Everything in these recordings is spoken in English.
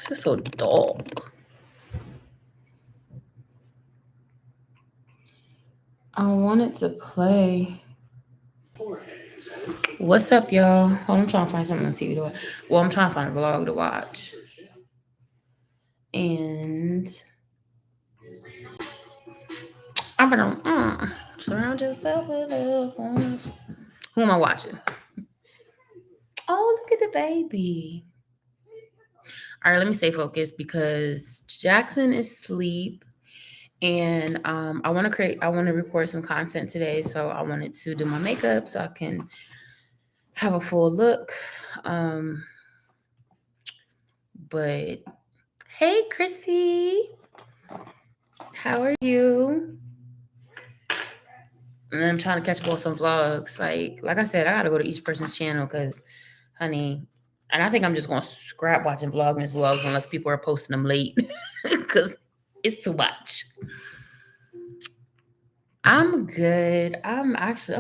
This is so dark. I wanted to play. What's up, y'all? Hold on, I'm trying to find something on TV to watch. Well, I'm trying to find a vlog to watch. And I'm gonna surround yourself with loved ones. Who am I watching? Oh, look at the baby. All right, let me stay focused because Jackson is asleep. And I want to record some content today. So I wanted to do my makeup so I can have a full look. But hey, Chrissy, how are you? And then I'm trying to catch up on some vlogs. Like I said, I gotta go to each person's channel because, honey, and I think I'm just gonna scrap watching Vlogmas vlogs unless people are posting them late because it's too much. I'm good. I'm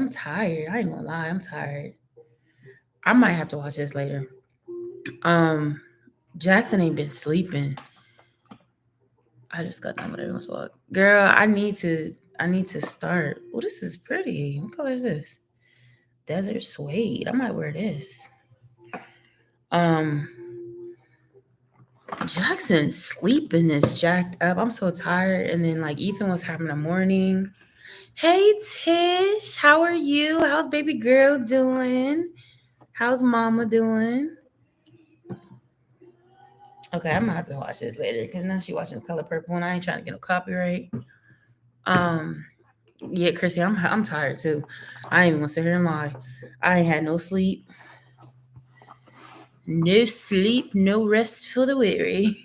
tired. I ain't gonna lie, I'm tired. I might have to watch this later. Jackson ain't been sleeping. I just got done with everyone's vlog. Girl, I need to start. Oh, this is pretty. What color is this? Desert suede. I might wear this. Jackson's sleeping is jacked up. I'm so tired. And then like Ethan was having a morning. Hey Tish, how are you? How's baby girl doing? How's mama doing? Okay, I'm gonna have to watch this later because now she's watching Color Purple and I ain't trying to get no copyright. Yeah, Chrissy, I'm tired too. I ain't even gonna sit here and lie. I ain't had no sleep. No sleep, no rest for the weary.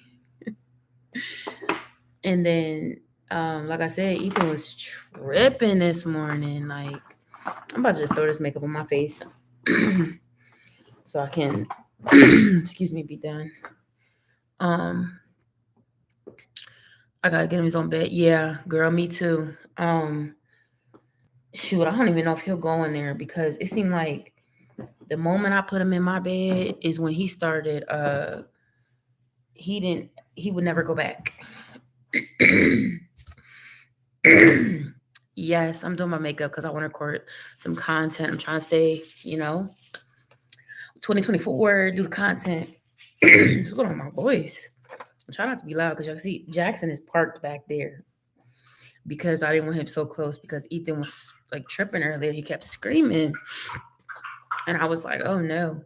And then, like I said, Ethan was tripping this morning. Like, I'm about to just throw this makeup on my face so I can, excuse me, be done. I gotta get him his own bed. Yeah, girl, me too. Shoot, I don't even know if he'll go in there because it seemed like the moment I put him in my bed is when he started. He would never go back. Yes, I'm doing my makeup because I want to record some content. I'm trying to say, 2024, do the content. What's going on with my voice? I'm trying not to be loud because y'all can see Jackson is parked back there because I didn't want him so close because Ethan was like tripping earlier. He kept screaming. And I was like, oh no.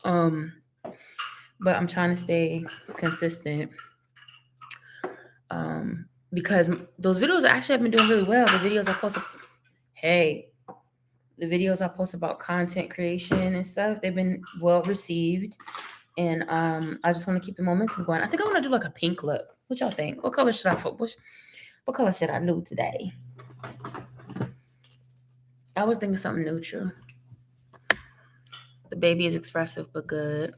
But I'm trying to stay consistent. Because those videos actually have been doing really well. The videos I posted, the videos I post about content creation and stuff, they've been well received. And I just want to keep the momentum going. I think I want to do like a pink look. What y'all think? What color should I what color should I do today? I was thinking something neutral. The baby is expressive but good.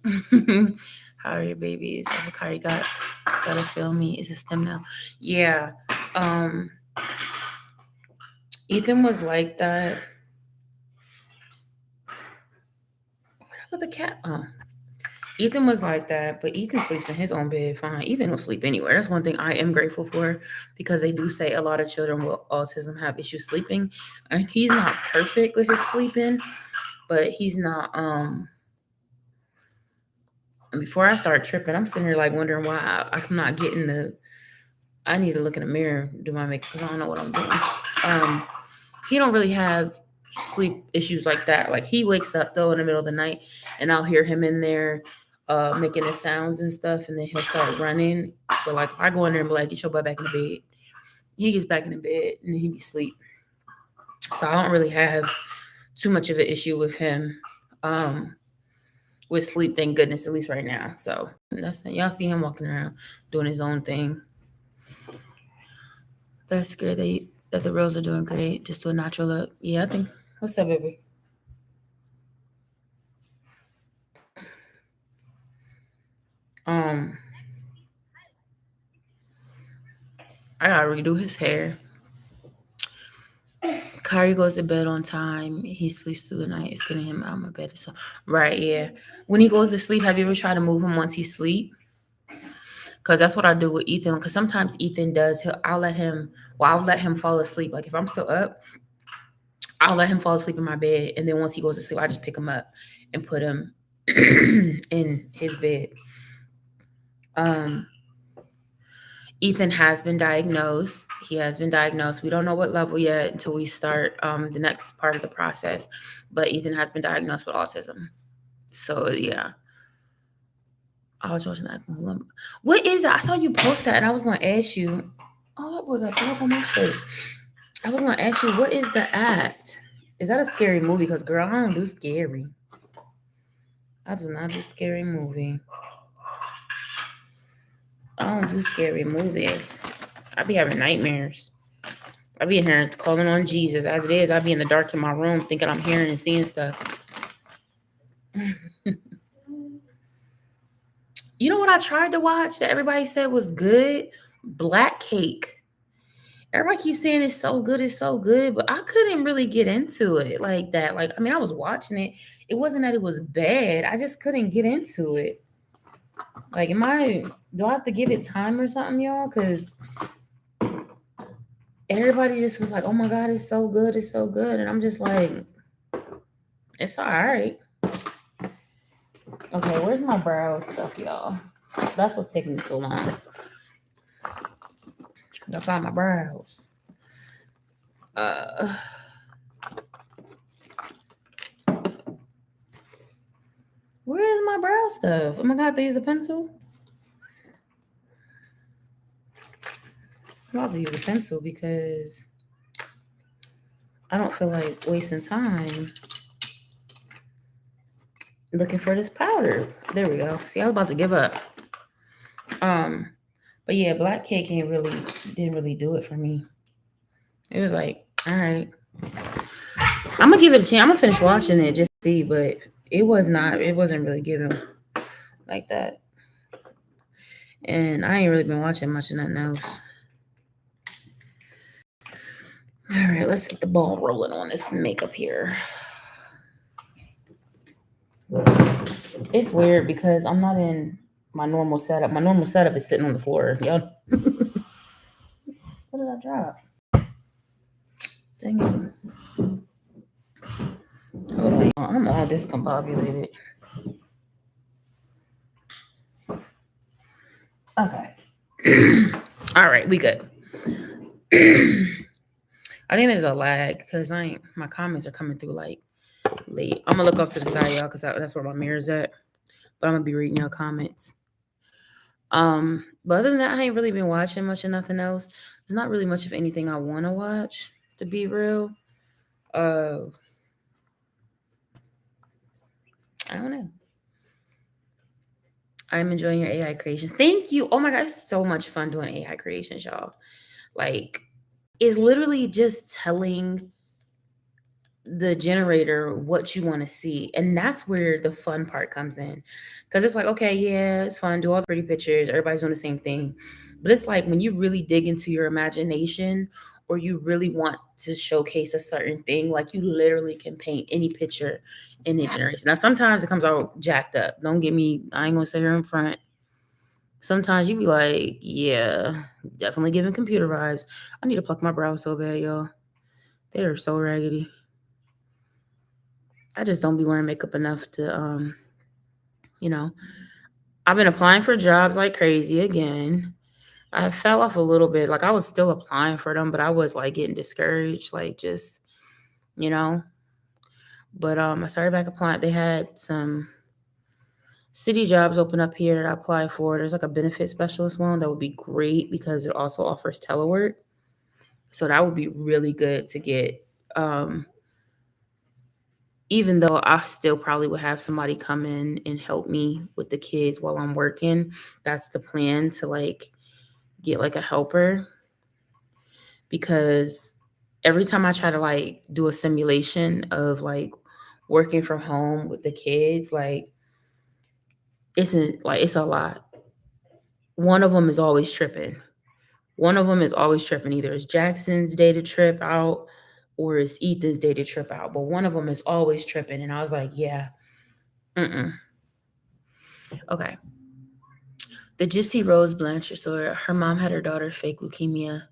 How are your babies? Avocado gotta feel me. Is it stem now? Yeah. Ethan was like that. Where did I put the cat? Oh. Ethan was like that, but Ethan sleeps in his own bed fine. Ethan don't sleep anywhere. That's one thing I am grateful for because they do say a lot of children with autism have issues sleeping. And he's not perfect with his sleeping, but he's not before I start tripping, I'm sitting here like wondering why I'm not getting I need to look in the mirror, do my makeup because I don't know what I'm doing. He don't really have sleep issues like that. Like he wakes up though in the middle of the night and I'll hear him in there making the sounds and stuff and then he'll start running. But like if I go in there and be like, get your butt back in the bed, he gets back in the bed and he be asleep. So I don't really have too much of an issue with him with sleep, thank goodness, at least right now. So that's it. Y'all see him walking around doing his own thing. That's great that the Rose are doing great. Just do a natural look. Yeah, I think. What's up, baby? I gotta redo his hair Kyrie goes to bed on time. He sleeps through the night. It's getting him out of my bed. So, right, yeah. When he goes to sleep, have you ever tried to move him once he sleep? Because that's what I do with Ethan. Because sometimes Ethan does. I'll let him fall asleep. Like if I'm still up, I'll let him fall asleep in my bed, and then once he goes to sleep, I just pick him up and put him in his bed. Um, Ethan has been diagnosed. He has been diagnosed. We don't know what level yet until we start the next part of the process. But Ethan has been diagnosed with autism. So yeah, I was watching that. What is it? I saw you post that, and I was going to ask you. Oh, that was up on my shirt. I was going to ask you, what is the act? Is that a scary movie? Because girl, I don't do scary. I do not do scary movie. I don't do scary movies. I be having nightmares. I be in here calling on Jesus. As it is, I be in the dark in my room thinking I'm hearing and seeing stuff. You know what I tried to watch that everybody said was good? Black Cake. Everybody keeps saying it's so good, but I couldn't really get into it like that. Like, I mean, I was watching it. It wasn't that it was bad. I just couldn't get into it. Like, do I have to give it time or something, y'all? Because everybody just was like, oh my God, it's so good. It's so good. And I'm just like, it's all right. Okay, where's my brow stuff, y'all? That's what's taking me so long. I find my brows. Where is my brow stuff? Am I gonna have to use a pencil? I'm about to use a pencil because I don't feel like wasting time looking for this powder. There we go. See, I was about to give up. But yeah, Black Cake didn't really do it for me. It was like, all right. I'm gonna give it a chance. I'm gonna finish watching it just to see, but it wasn't really giving like that. And I ain't really been watching much of nothing else. All right, let's get the ball rolling on this makeup here. It's weird because I'm not in my normal setup. My normal setup is sitting on the floor. Y'all. What did I drop? Dang it. Hold on. I'm all discombobulated. Okay. All right, we good. I think there's a lag because my comments are coming through like late. I'm gonna look off to the side, y'all, because that's where my mirror's at. But I'm gonna be reading y'all comments. But other than that, I ain't really been watching much of nothing else. There's not really much of anything I want to watch, to be real. I don't know. I'm enjoying your AI creations. Thank you. Oh my God, it's so much fun doing AI creations, y'all. Like, it's literally just telling the generator what you want to see. And that's where the fun part comes in. Because it's like, okay, yeah, it's fun. Do all the pretty pictures. Everybody's doing the same thing. But it's like when you really dig into your imagination or you really want to showcase a certain thing, like you literally can paint any picture in the generation. Now, sometimes it comes out jacked up. Don't get me, I ain't going to sit here in front. Sometimes you be like, yeah, definitely giving computer vibes. I need to pluck my brows so bad, y'all. They are so raggedy. I just don't be wearing makeup enough to, I've been applying for jobs like crazy again. I fell off a little bit. Like I was still applying for them, but I was like getting discouraged, like just, you know. But I started back applying. They had some city jobs open up here that I applied for. There's like a benefit specialist one that would be great because it also offers telework. So that would be really good to get. Even though I still probably would have somebody come in and help me with the kids while I'm working. That's the plan, to like get like a helper, because every time I try to like do a simulation of like working from home with the kids, like it's a lot. One of them is always tripping. Either it's Jackson's day to trip out or it's Ethan's day to trip out, but one of them is always tripping. And I was like, yeah, mm-mm. Okay. The Gypsy Rose Blanchard story. Her mom had her daughter fake leukemia.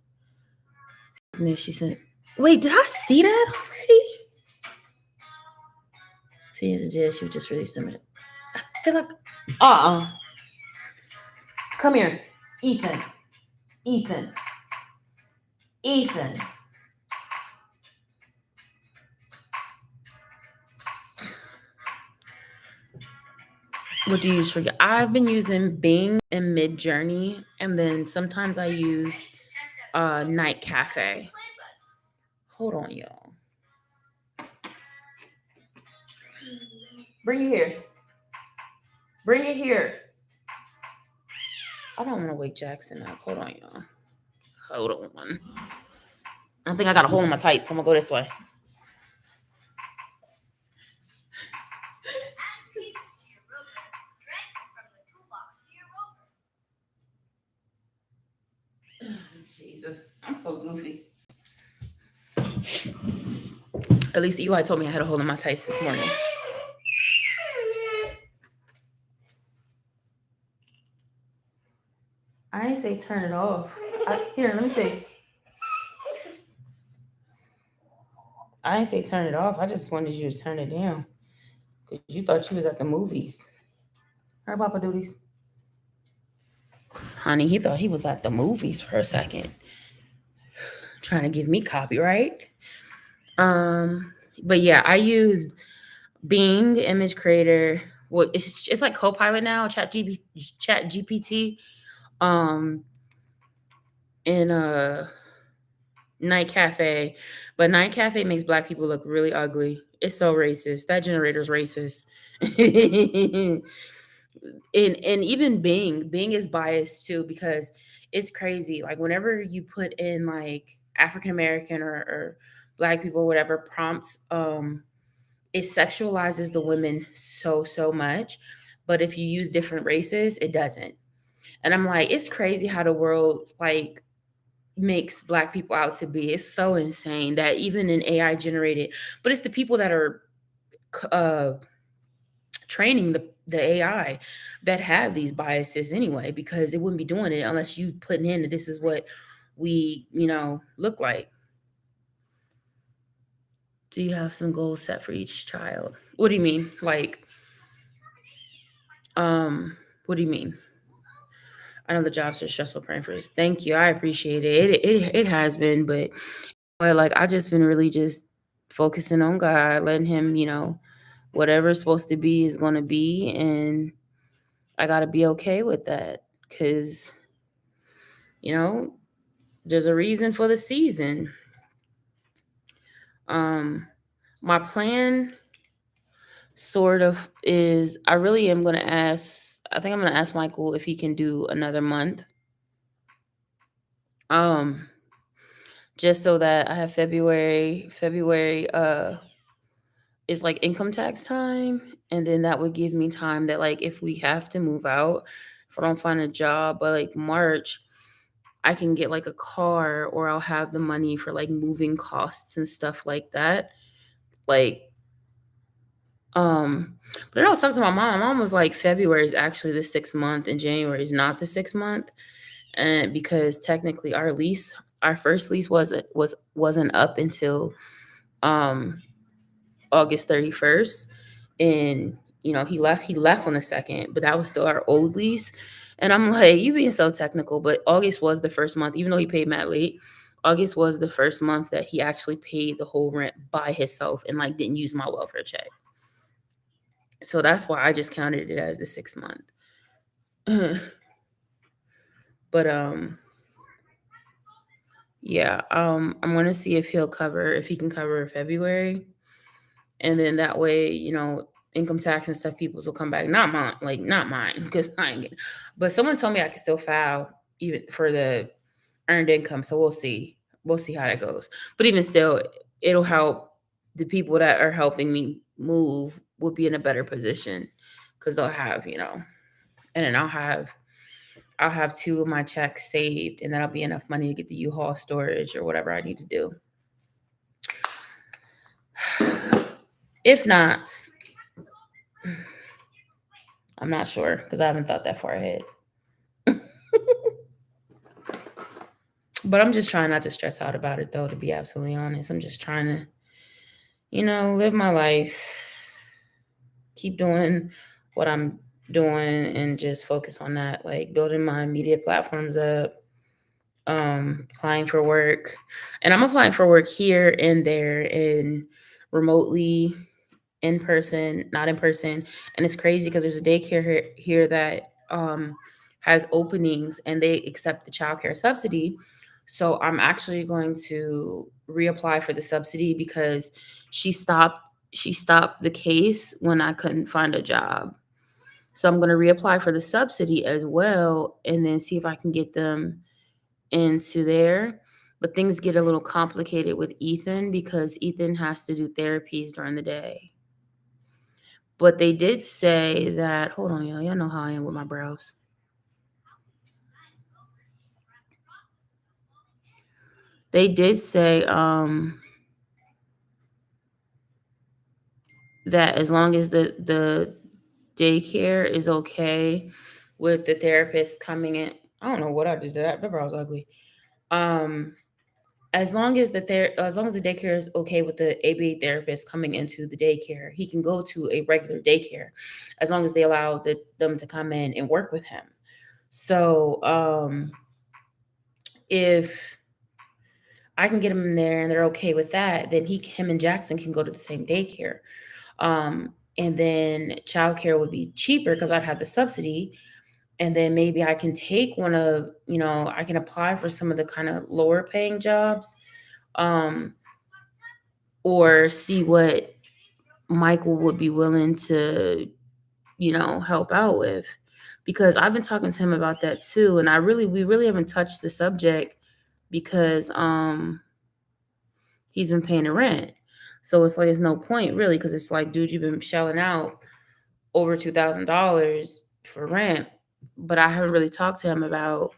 And then she said, wait, did I see that already? See, as a jail, she was just released a minute. I feel like, come here, Ethan. Ethan. Ethan. What do you use for? I've been using Bing and Mid Journey, and then sometimes I use Night Cafe. Hold on, y'all. Bring it here. Bring it here. I don't want to wake Jackson up. Hold on, y'all. Hold on. I think I got a hole in my tights, so I'm gonna go this way. Jesus, I'm so goofy. At least Eli told me I had a hole in my tights this morning. I didn't say turn it off. Here, let me see. I didn't say turn it off. I just wanted you to turn it down because you thought you was at the movies. Her Papa Duties. Honey, he thought he was at the movies for a second. Trying to give me copyright. But yeah, I use Bing Image Creator. Well, it's like Copilot now, Chat GPT. In Night Cafe, but Night Cafe makes Black people look really ugly. It's so racist. That generator's racist. and even Bing is biased too because it's crazy. Like whenever you put in like African American or Black people, whatever prompts, it sexualizes the women so much. But if you use different races, it doesn't. And I'm like, it's crazy how the world like makes Black people out to be. It's so insane that even in AI generated, but it's the people that are uh, training the AI that have these biases anyway, because it wouldn't be doing it unless you putting in that this is what we, look like. Do you have some goals set for each child? What do you mean? Like, what do you mean? I know the jobs are stressful. Praying for us. Thank you. I appreciate it. It has been, but like I just been really just focusing on God, letting Him, whatever's supposed to be is going to be, and I got to be okay with that because there's a reason for the season. My plan sort of is I really am going to ask. I think I'm going to ask Michael if he can do another month. Just so that I have February is like income tax time, and then that would give me time that like if we have to move out, if I don't find a job by like March, I can get like a car, or I'll have the money for like moving costs and stuff like that. Like but I was talking to my mom. My mom was like February is actually the 6th month and January is not the 6th month. And because technically our first lease wasn't up until August 31st, and he left on the 2nd, but that was still our old lease. And I'm like, you being so technical, but August was the first month, even though he paid mad late. August was the first month that he actually paid the whole rent by himself and like didn't use my welfare check. So that's why I just counted it as the 6th month. But yeah, I'm gonna see if he can cover February. And then that way, income tax and stuff, people's will come back. Not mine, because I ain't getting. But someone told me I could still file even for the earned income. So we'll see. We'll see how that goes. But even still, it'll help the people that are helping me move will be in a better position because they'll have, and then I'll have 2 of my checks saved, and that'll be enough money to get the U-Haul storage or whatever I need to do. If not, I'm not sure because I haven't thought that far ahead. But I'm just trying not to stress out about it, though, to be absolutely honest. I'm just trying to, live my life, keep doing what I'm doing, and just focus on that, like building my media platforms up, applying for work. And I'm applying for work here and there and remotely, in person, not in person. And it's crazy because there's a daycare here that has openings and they accept the childcare subsidy. So I'm actually going to reapply for the subsidy because she stopped she stopped the case when I couldn't find a job. So I'm going to reapply for the subsidy as well and then see if I can get them into there. But things get a little complicated with Ethan because Ethan has to do therapies during the day. But they did say that, hold on, y'all. Y'all know how I am with my brows. They did say that as long as the daycare is okay with the therapist coming in. I don't know what I did to that. My brow's ugly. Um, as long as the daycare is okay with the ABA therapist coming into the daycare, he can go to a regular daycare, as long as they allow them to come in and work with him. So if I can get him in there and they're okay with that, then him and Jackson can go to the same daycare. And then childcare would be cheaper because I'd have the subsidy. And then maybe I can take I can apply for some of the kind of lower paying jobs, um, or see what Michael would be willing to, help out with. Because I've been talking to him about that too. And we really haven't touched the subject because he's been paying the rent. So it's like, there's no point really, because it's like, dude, you've been shelling out over $2,000 for rent. But I haven't really talked to him about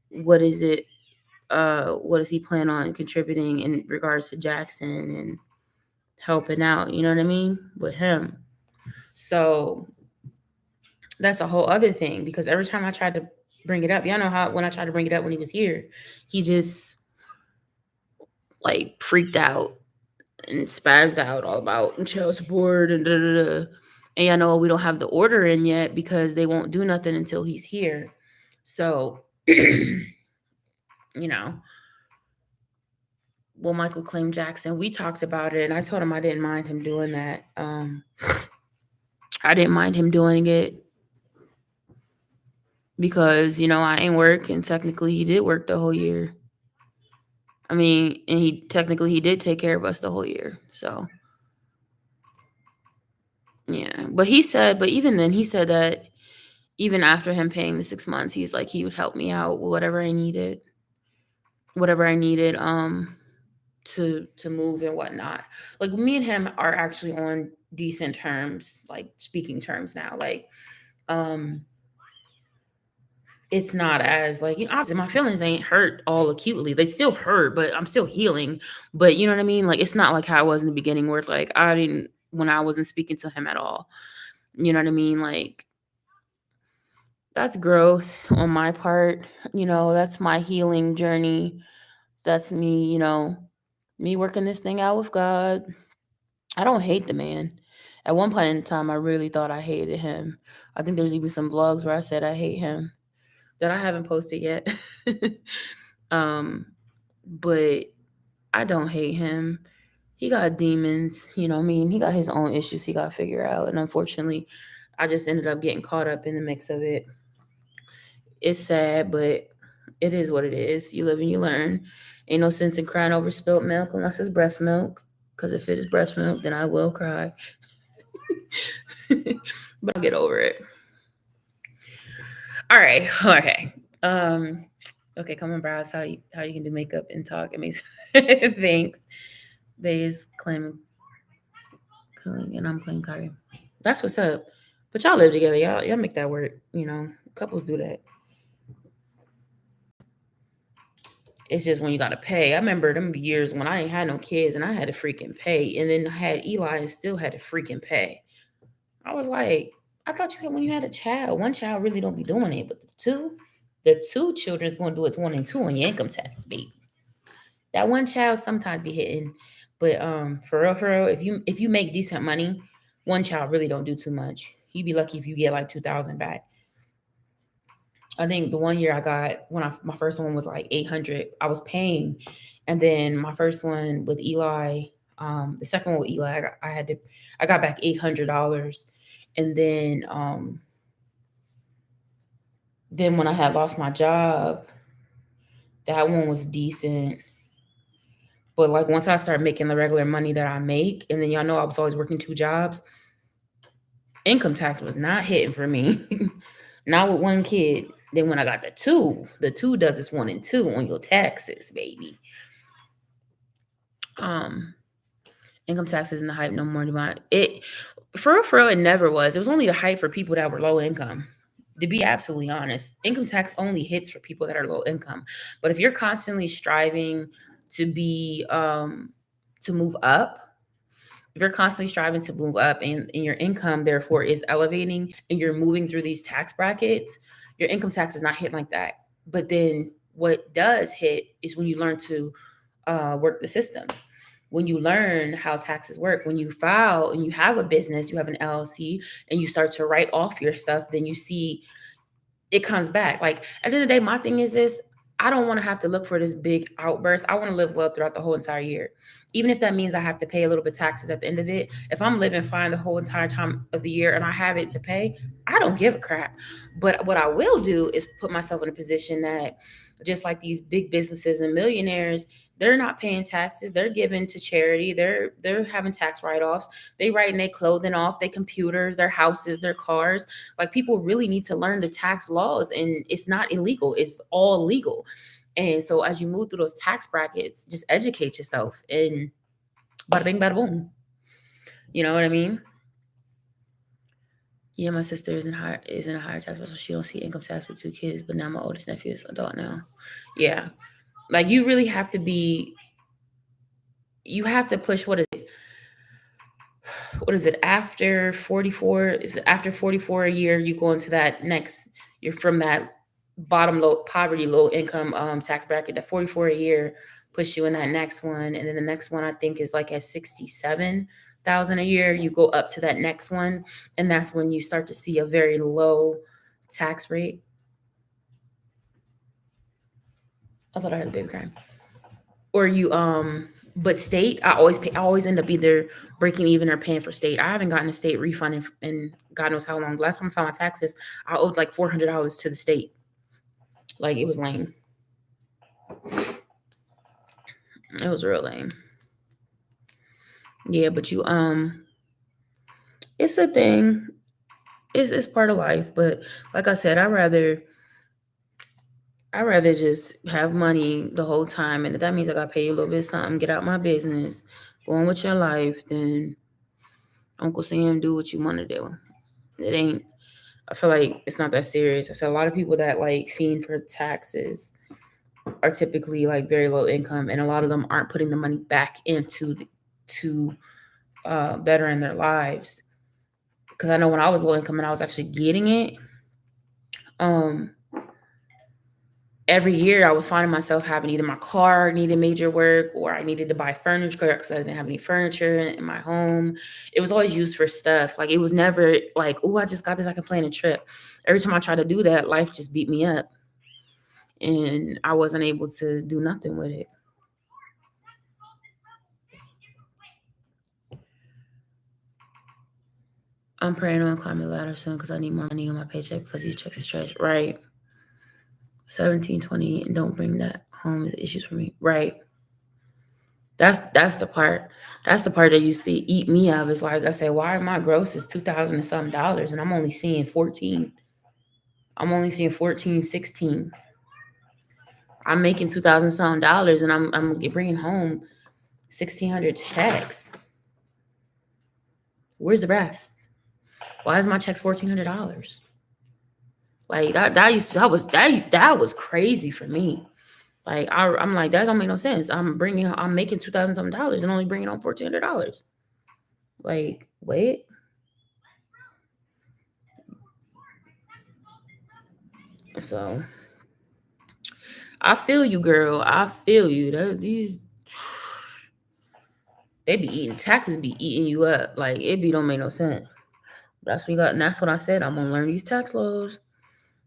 what is it, what does he plan on contributing in regards to Jackson and helping out, you know what I mean, with him. So that's a whole other thing because every time I tried to bring it up, y'all know how when I tried to bring it up when he was here, he just like freaked out and spazzed out all about child support and da da da. And I know we don't have the order in yet because they won't do nothing until he's here. So, you know, will Michael claim Jackson? We talked about it, and I told him I didn't mind him doing that. I didn't mind him doing it because I ain't work, and technically he did work the whole year. I mean, and he did take care of us the whole year. So yeah, but even then, he said that even after him paying the 6 months, he's like he would help me out with whatever I needed, to move and whatnot. Like me and him are actually on decent terms, like speaking terms now. Like, um, it's not as like obviously my feelings ain't hurt all acutely. They still hurt, but I'm still healing. But you know what I mean? Like it's not like how it was in the beginning where it's like I didn't when I wasn't speaking to him at all. You know what I mean? Like that's growth on my part. That's my healing journey. That's me, me working this thing out with God. I don't hate the man. At one point in time, I really thought I hated him. I think there's even some vlogs where I said I hate him that I haven't posted yet. um, but I don't hate him. He got demons, I mean, he got his own issues he got to figure out. And unfortunately, I just ended up getting caught up in the mix of it. It's sad, but it is what it is. You live and you learn. Ain't no sense in crying over spilt milk unless it's breast milk. Because if it is breast milk, then I will cry. But I'll get over it. All right. Okay. Okay, come on, browse how you can do makeup and talk. It makes thanks. They is claiming and I'm claiming Kyrie. That's what's up. But y'all live together. Y'all make that work. Couples do that. It's just when you gotta pay. I remember them years when I ain't had no kids and I had to freaking pay, and then I had Eli and still had to freaking pay. I was like, I thought you had when you had a child, one child really don't be doing it, but the two children's gonna do it's one and two on your income tax, baby. That one child sometimes be hitting, but for real, if you make decent money, one child really don't do too much. You'd be lucky if you get like 2,000 back. I think the one year I got my first one was like 800. I was paying, and then my first one with Eli, the second one with Eli, I got back $800, and then when I had lost my job, that one was decent. But like once I started making the regular money that I make, and then y'all know I was always working two jobs, income tax was not hitting for me. Not with one kid. Then when I got the two does this one and two on your taxes, baby. Um, Income tax isn't the hype no more. About it, for real, it never was. It was only the hype for people that were low income. To be absolutely honest, income tax only hits for people that are low income. But if you're constantly striving to be to move up, if you're constantly striving to move up and your income therefore is elevating and you're moving through these tax brackets, your income tax is not hit like that. But then what does hit is when you learn to work the system, when you learn how taxes work, when you file and you have a business, you have an LLC, and you start to write off your stuff, then you see it comes back. Like at the end of the day, my thing is this: I don't want to have to look for this big outburst. I want to live well throughout the whole entire year. Even if that means I have to pay a little bit taxes at the end of it. If I'm living fine the whole entire time of the year and I have it to pay, I don't give a crap. But what I will do is put myself in a position that just like these big businesses and millionaires, they're not paying taxes. They're giving to charity. They're having tax write-offs. They writing their clothing off, their computers, their houses, their cars. Like people really need to learn the tax laws, and it's not illegal. It's all legal. And so as you move through those tax brackets, just educate yourself and bada bing, bada boom. You know what I mean? Yeah, my sister is in a higher tax bracket, so she don't see income tax with two kids. But now my oldest nephew is an adult now. Yeah, like you really have to be. You have to push. What is it? What is it? After 44? Is it after 44 a year? You go into that next. You're from that bottom low poverty low income tax bracket. That 44 a year push you in that next one, and then the next one I think is like at 67,000 a year. You go up to that next one, and that's when you start to see a very low tax rate. I thought I heard the baby crying. Or you but state, I always end up either breaking even or paying for state. I haven't gotten a state refund in God knows how long. Last time I filed my taxes, I owed like $400 to the state. Like it was lame. It was real lame. Yeah, but you it's a thing. It's part of life. But like I said, I rather just have money the whole time, and if that means I gotta pay you a little bit of something, get out my business, go on with your life, then Uncle Sam, do what you want to do. It ain't. I feel like it's not that serious. I said a lot of people that like fiend for taxes are typically like very low income, and a lot of them aren't putting the money back into to bettering their lives. Because I know when I was low income and I was actually getting it, um, every year I was finding myself having either my car needed major work or I needed to buy furniture because I didn't have any furniture in my home. It was always used for stuff. Like it was never like, oh, I just got this, I can plan a trip. Every time I tried to do that, life just beat me up and I wasn't able to do nothing with it. I'm praying on climbing the ladder soon because I need more money on my paycheck because these checks is trash. Right. 1720 and don't bring that home is issues for me. Right. That's the part. That's the part that used to eat me up. Is like I say, why my gross is 2,000 and something dollars and I'm only seeing 14. I'm only seeing 14, 16. I'm making 2,000 something dollars and I'm bringing home 1,600 checks. Where's the rest? Why is my checks $1,400? Like that was crazy for me. Like I'm like, that don't make no sense. I'm making $2,000 something dollars and only bringing home $1,400. Like, wait. So I feel you, girl. I feel you. These they be eating taxes, be eating you up. Like it be don't make no sense. That's what we got, and that's what I said. I'm gonna learn these tax laws,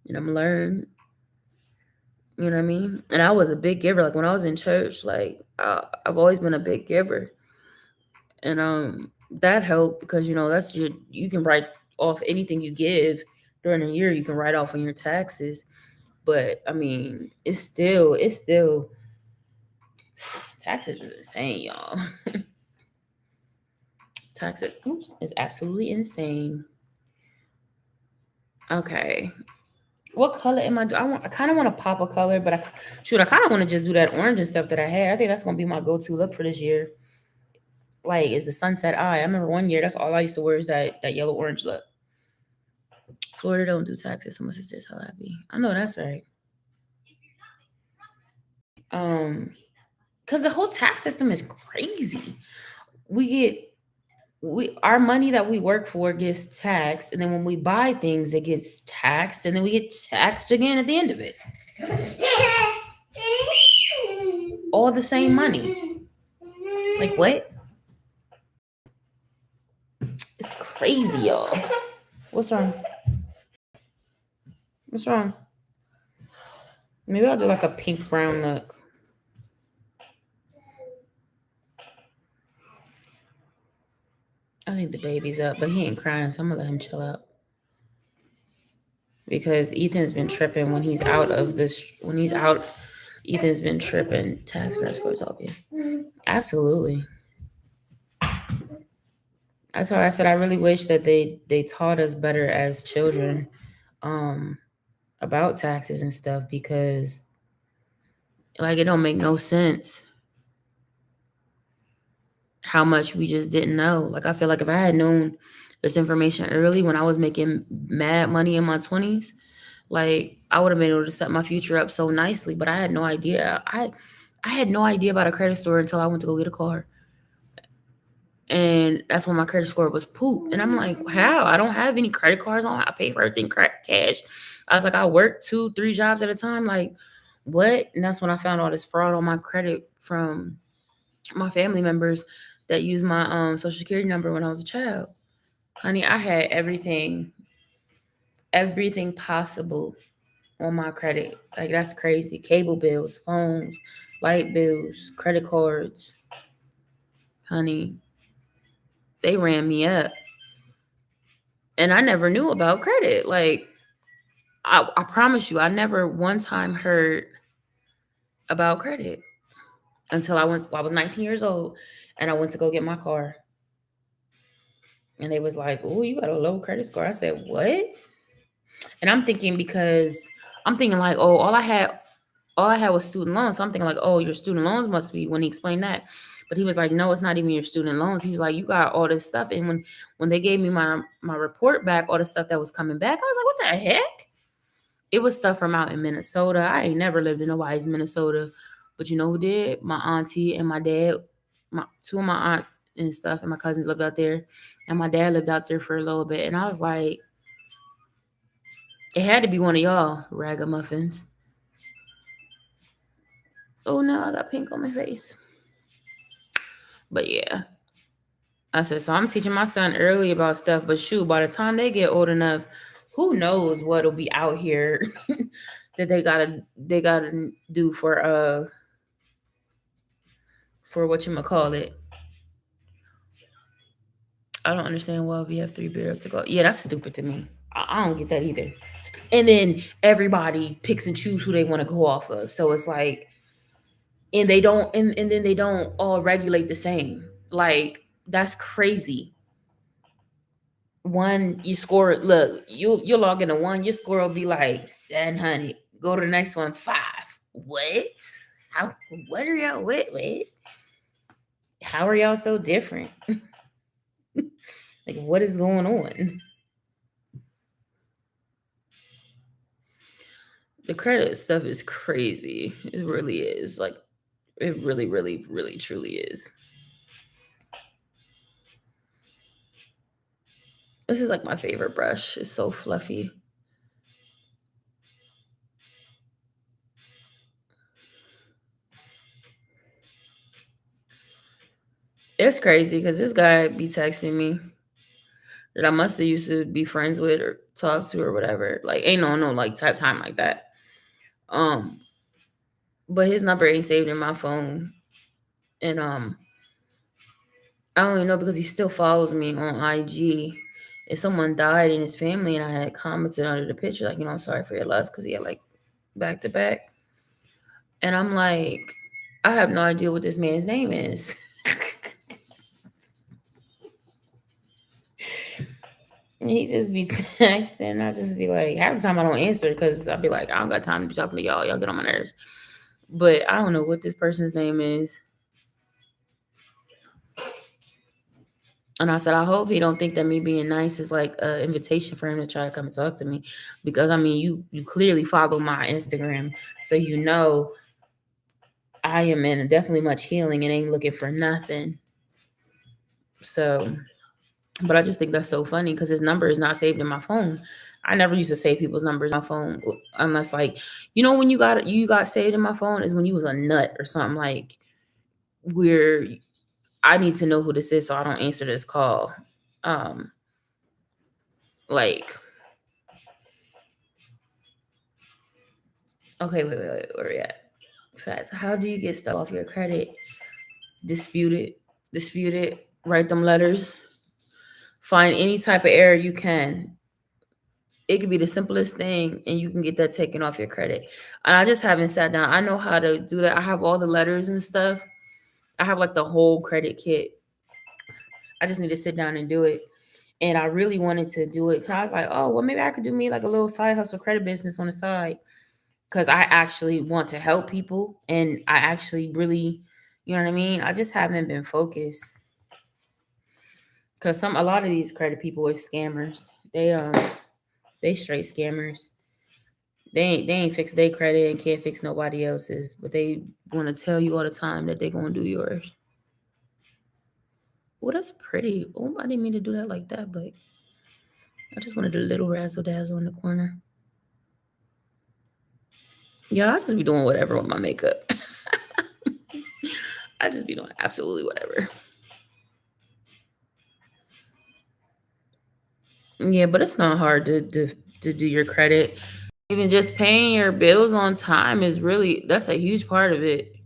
and I'm gonna learn. You know what I mean? And I was a big giver. Like when I was in church, like I've always been a big giver, and that helped because that's you can write off anything you give during a year. You can write off on your taxes, but I mean, it's still taxes is insane, y'all. Taxes, oops, is absolutely insane. Okay, what color am I? I kind of want to pop a color, but I kind of want to just do that orange and stuff that I had. I think that's gonna be my go-to look for this year. Like, is the sunset eye? I remember one year that's all I used to wear is that yellow orange look. Florida don't do taxes, so my sister's hell happy. I know that's right. Because the whole tax system is crazy. We get our money that we work for gets taxed, and then when we buy things, it gets taxed, and then we get taxed again at the end of it. All the same money. Like what? It's crazy, y'all. What's wrong? What's wrong? Maybe I'll do like a pink brown look. I think the baby's up, but he ain't crying, so I'm gonna let him chill out. Because Ethan's been tripping when he's out of this. When he's out, Ethan's been tripping. Task credit scores help you. Absolutely. That's why I said I really wish that they taught us better as children, um, about taxes and stuff because like it don't make no sense how much we just didn't know. Like I feel like if I had known this information early when I was making mad money in my 20s, like I would have been able to set my future up so nicely. But I had no idea. I had no idea about a credit score until I went to go get a car. And that's when my credit score was poop. And I'm like, how? I don't have any credit cards on. I pay for everything cash. I was like, I work 2, 3 jobs at a time. Like, what? And that's when I found all this fraud on my credit from my family members that used my social security number when I was a child. Honey, I had everything possible on my credit. Like that's crazy. Cable bills, phones, light bills, credit cards. Honey, they ran me up. And I never knew about credit. Like I promise you, I never one time heard about credit until I was 19 years old and I went to go get my car. And they was like, "Oh, you got a low credit score." I said, "What?" And I'm thinking like, "Oh, all I had was student loans." So I'm thinking like, "Oh, your student loans must be," when he explained that. But he was like, "No, it's not even your student loans." He was like, "You got all this stuff." And when they gave me my report back, all the stuff that was coming back, I was like, "What the heck?" It was stuff from out in Minnesota. I ain't never lived in nobody's Minnesota. But you know who did? My auntie and my dad. My two of my aunts and stuff and my cousins lived out there. And my dad lived out there for a little bit. And I was like, it had to be one of y'all ragamuffins. Oh no, I got pink on my face. But yeah. I said, so I'm teaching my son early about stuff, but shoot, by the time they get old enough, who knows what'll be out here that they gotta do for what you call it. I don't understand why we have 3 barrels to go. Yeah, that's stupid to me. I don't get that either. And then everybody picks and choose who they want to go off of. So it's like, and they don't, and then they don't all regulate the same. Like that's crazy. One, you score. Look, you log into one, your score will be like 700. Go to the next one, 5. What? How? What are y'all? What? How are y'all so different? Like, what is going on? The credit stuff is crazy. It really is. Like, it really, really, really, truly is. This is like my favorite brush. It's so fluffy. It's crazy because this guy be texting me that I must have used to be friends with or talk to or whatever. Like, ain't no like type time like that. Um, but his number ain't saved in my phone, and I don't even know because he still follows me on IG. If someone died in his family and I had commented under the picture, like, I'm sorry for your loss, because he had like back to back. And I'm like, I have no idea what this man's name is. And he just be texting. I just be like, half the time I don't answer because I'll be like, I don't got time to be talking to y'all. Y'all get on my nerves. But I don't know what this person's name is. And I said, I hope he don't think that me being nice is like an invitation for him to try to come and talk to me. Because I mean, you clearly follow my Instagram. So I am in definitely much healing and ain't looking for nothing. So, but I just think that's so funny because his number is not saved in my phone. I never used to save people's numbers on my phone unless like, when you got saved in my phone is when you was a nut or something, like where I need to know who this is so I don't answer this call. Like, okay, wait, where we at? Facts. How do you get stuff off your credit? Dispute it, write them letters, find any type of error you can. It could be the simplest thing and you can get that taken off your credit. And I just haven't sat down. I know how to do that. I have all the letters and stuff. I have like the whole credit kit. I just need to sit down and do it. And I really wanted to do it because I was like, oh, well, maybe I could do me like a little side hustle credit business on the side. Because I actually want to help people and I actually really, you know what I mean? I just haven't been focused. Because a lot of these credit people are scammers. They straight scammers. They ain't fix their credit and can't fix nobody else's, but they want to tell you all the time that they're gonna do yours. Well, that's pretty. Oh, I didn't mean to do that like that, but I just wanted a little razzle dazzle in the corner. Yeah, I just be doing whatever with my makeup. I just be doing absolutely whatever. Yeah, but it's not hard to do your credit. Even just paying your bills on time is that's a huge part of it.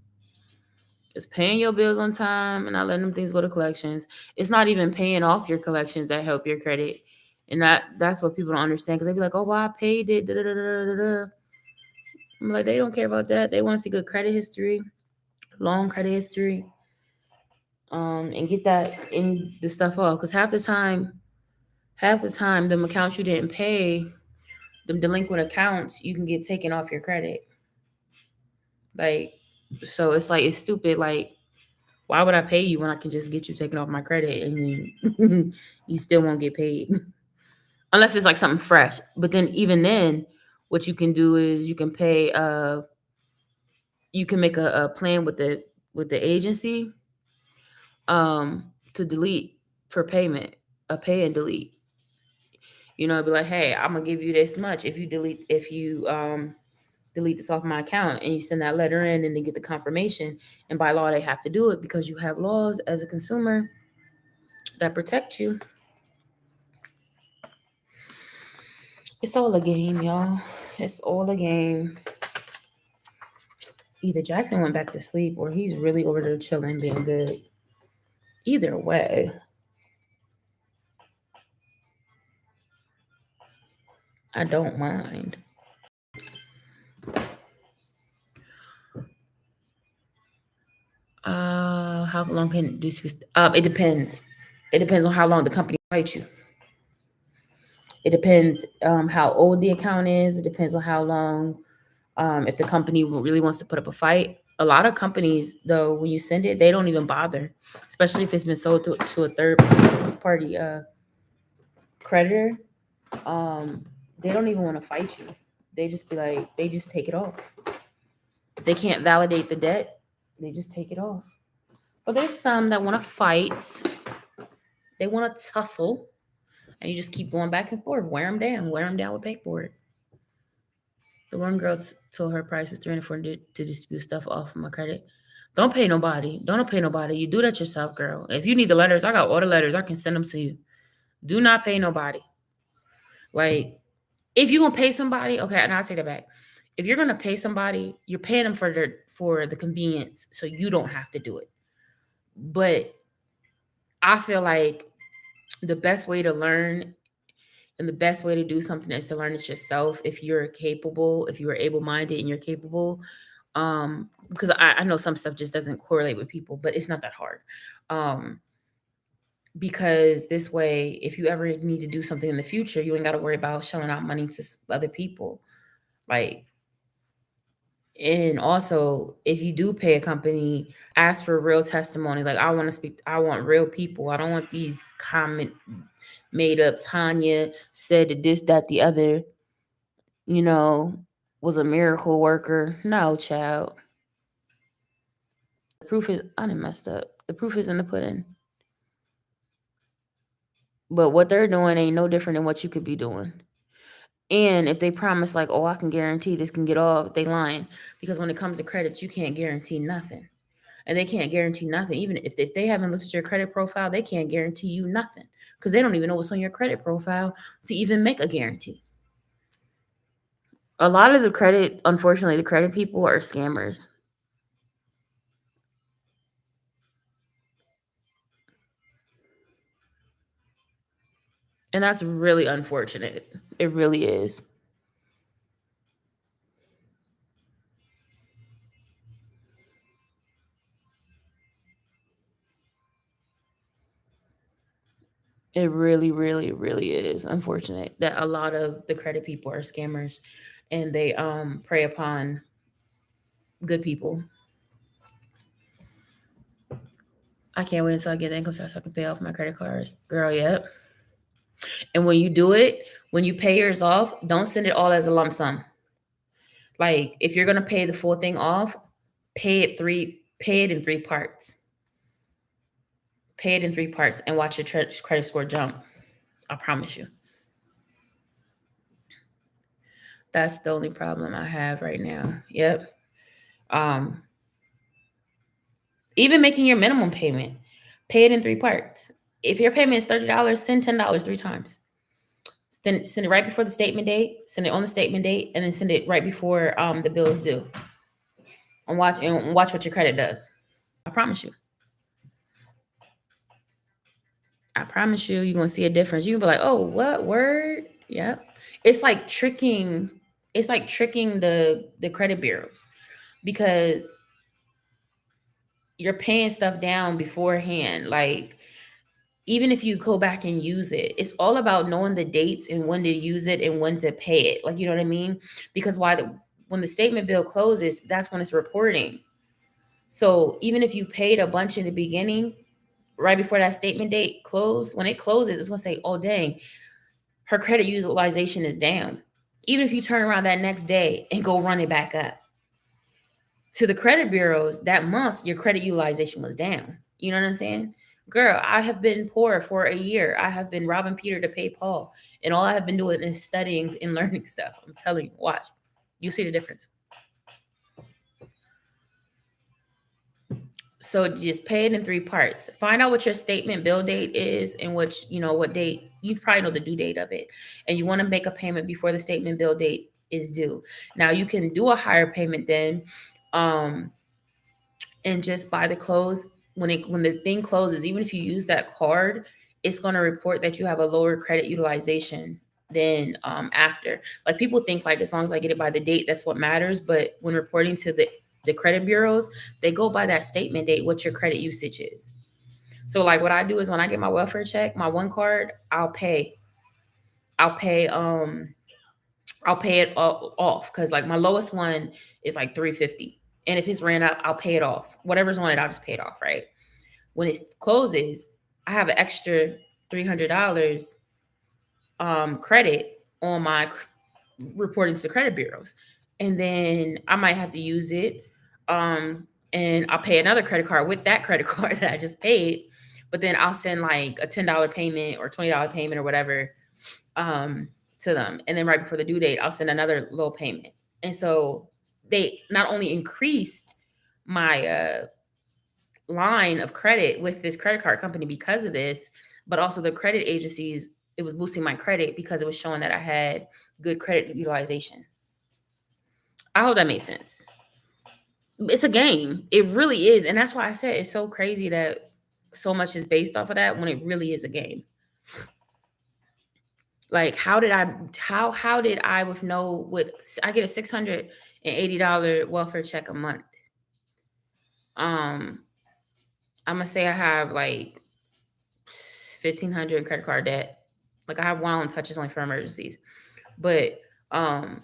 It's paying your bills on time and not letting them things go to collections. It's not even paying off your collections that help your credit. And that's what people don't understand because they be like, oh, well, I paid it. Da, da, da, da, da, da. I'm like, they don't care about that. They want to see good credit history, long credit history, and get that in the stuff off. Because half the time, them accounts you didn't pay, them delinquent accounts, you can get taken off your credit. Like, so it's like it's stupid. Like, why would I pay you when I can just get you taken off my credit and you still won't get paid? Unless it's like something fresh. But then even then, what you can do is you can make a plan with the agency to delete for payment, a pay and delete. Be like, hey, I'm gonna give you this much if you delete this off my account, and you send that letter in and they get the confirmation. And by law they have to do it because you have laws as a consumer that protect you. It's all a game, y'all. It's all a game. Either Jackson went back to sleep or he's really over there chilling, being good. Either way, I don't mind. How long can this be? It depends. It depends on how long the company fights you. It depends how old the account is. It depends on how long. If the company really wants to put up a fight. A lot of companies, though, when you send it, they don't even bother, especially if it's been sold to a third party creditor. They don't even want to fight you. They just be like, they just take it off. They can't validate the debt. They just take it off. But there's some that want to fight. They want to tussle. And you just keep going back and forth. Wear them down with paperwork. The one girl told her price was $340 to dispute stuff off of my credit. Don't pay nobody. Don't pay nobody. You do that yourself, girl. If you need the letters, I got all the letters. I can send them to you. Do not pay nobody. Like, if you're gonna pay somebody, okay, and I'll take that back. If you're gonna pay somebody, you're paying them for the convenience, so you don't have to do it. But I feel like the best way to learn and the best way to do something is to learn it yourself. If you're capable, if you are able-minded and you're capable, because I know some stuff just doesn't correlate with people, but it's not that hard. Because this way, if you ever need to do something in the future, you ain't got to worry about shelling out money to other people. Like, and also, if you do pay a company, ask for real testimony. Like, I want real people. I don't want these comment made up. Tanya said that this, that, the other, you know, was a miracle worker. No, child. The proof is, I done messed up. The proof is in the pudding. But what they're doing ain't no different than what you could be doing. And if they promise like, oh, I can guarantee this can get off, they lying. Because when it comes to credits, you can't guarantee nothing. And they can't guarantee nothing. Even if they haven't looked at your credit profile, they can't guarantee you nothing. Because they don't even know what's on your credit profile to even make a guarantee. A lot of the credit, unfortunately, the credit people are scammers. And that's really unfortunate. It really is. It really, really, really is unfortunate that a lot of the credit people are scammers and they prey upon good people. I can't wait until I get the income tax so I can pay off my credit cards. Girl, yep. And when you do it, when you pay yours off, don't send it all as a lump sum. Like if you're gonna pay the full thing off, pay it in three parts. Pay it in three parts and watch your credit score jump. I promise you. That's the only problem I have right now. Yep. Um, Even making your minimum payment, pay it in three parts. If your payment is $30, send $10 three times. Send it right before the statement date, send it on the statement date, and then send it right before the bill is due. And watch what your credit does. I promise you. I promise you, you're gonna see a difference. You'll be like, oh, what word? Yep. It's like tricking, it's like tricking the credit bureaus because you're paying stuff down beforehand. Like even if you go back and use it, it's all about knowing the dates and when to use it and when to pay it. Like, you know what I mean? Because when the statement bill closes, that's when it's reporting. So even if you paid a bunch in the beginning, right before that statement date closed, when it closes, it's gonna say, oh dang, her credit utilization is down. Even if you turn around that next day and go run it back up. To the credit bureaus, that month, your credit utilization was down. You know what I'm saying? Girl, I have been poor for a year. I have been robbing Peter to pay Paul. And all I have been doing is studying and learning stuff. I'm telling you, watch. You see the difference. So just pay it in three parts. Find out what your statement bill date is and what date. You probably know the due date of it. And you want to make a payment before the statement bill date is due. Now you can do a higher payment then. And just buy the clothes when the thing closes, even if you use that card, it's going to report that you have a lower credit utilization than after. Like people think like as long as I get it by the date, that's what matters. But when reporting to the credit bureaus, they go by that statement date, what your credit usage is. So like what I do is when I get my welfare check, my one card, I'll pay I'll pay it off because like my lowest one is like 350. And if it's ran up, I'll pay it off. Whatever's on it, I'll just pay it off, right? When it closes, I have an extra $300 credit on my reporting to the credit bureaus. And then I might have to use it. And I'll pay another credit card with that credit card that I just paid. But then I'll send like a $10 payment or $20 payment or whatever um, to them. And then right before the due date, I'll send another little payment. And so they not only increased my line of credit with this credit card company because of this, but also the credit agencies, it was boosting my credit because it was showing that I had good credit utilization. I hope that makes sense. It's a game. It really is. And that's why I said it's so crazy that so much is based off of that when it really is a game. Like how did I with no with I get a $680 welfare check a month. Um I'm gonna say I have like 1,500 in credit card debt. Like I have one on touches only for emergencies. But um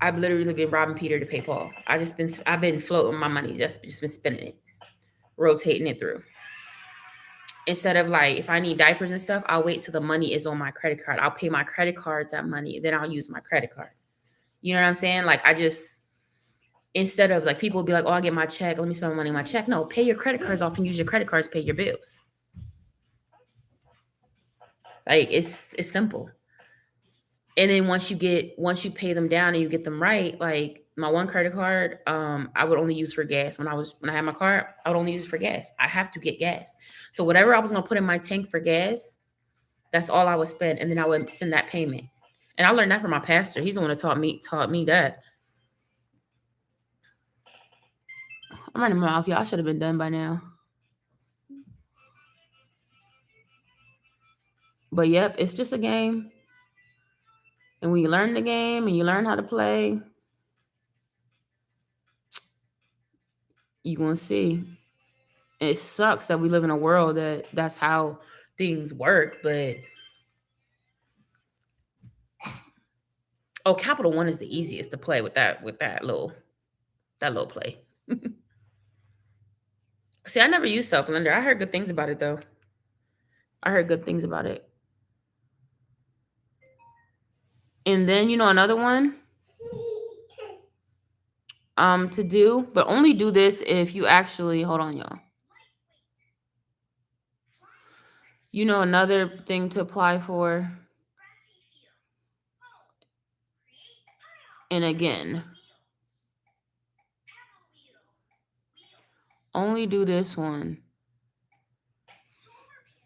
I've literally been robbing Peter to pay Paul. I've been floating my money, just been spending it, rotating it through. Instead of like if I need diapers and stuff, I'll wait till the money is on my credit card. I'll pay my credit cards that money, then I'll use my credit card. You know what I'm saying? Like I just instead of like people will be like, oh, I get my check, let me spend my money on my check. No, pay your credit cards off and use your credit cards to pay your bills. Like it's simple. And then once you pay them down and you get them right, like my one credit card, I would only use for gas. When I had my car, I would only use it for gas. I have to get gas. So whatever I was gonna put in my tank for gas, that's all I would spend. And then I would send that payment. And I learned that from my pastor. He's the one that taught me that. I'm running my mouth, y'all. I should have been done by now. But yep, it's just a game. And when you learn the game and you learn how to play, you're gonna see. It sucks that we live in a world that's how things work, but oh, Capital One is the easiest to play with that little play. See, I never used self lender. I heard good things about it though. I heard good things about it. And then another one to do, but only do this if you actually hold on, y'all. Another thing to apply for. And again, only do this one.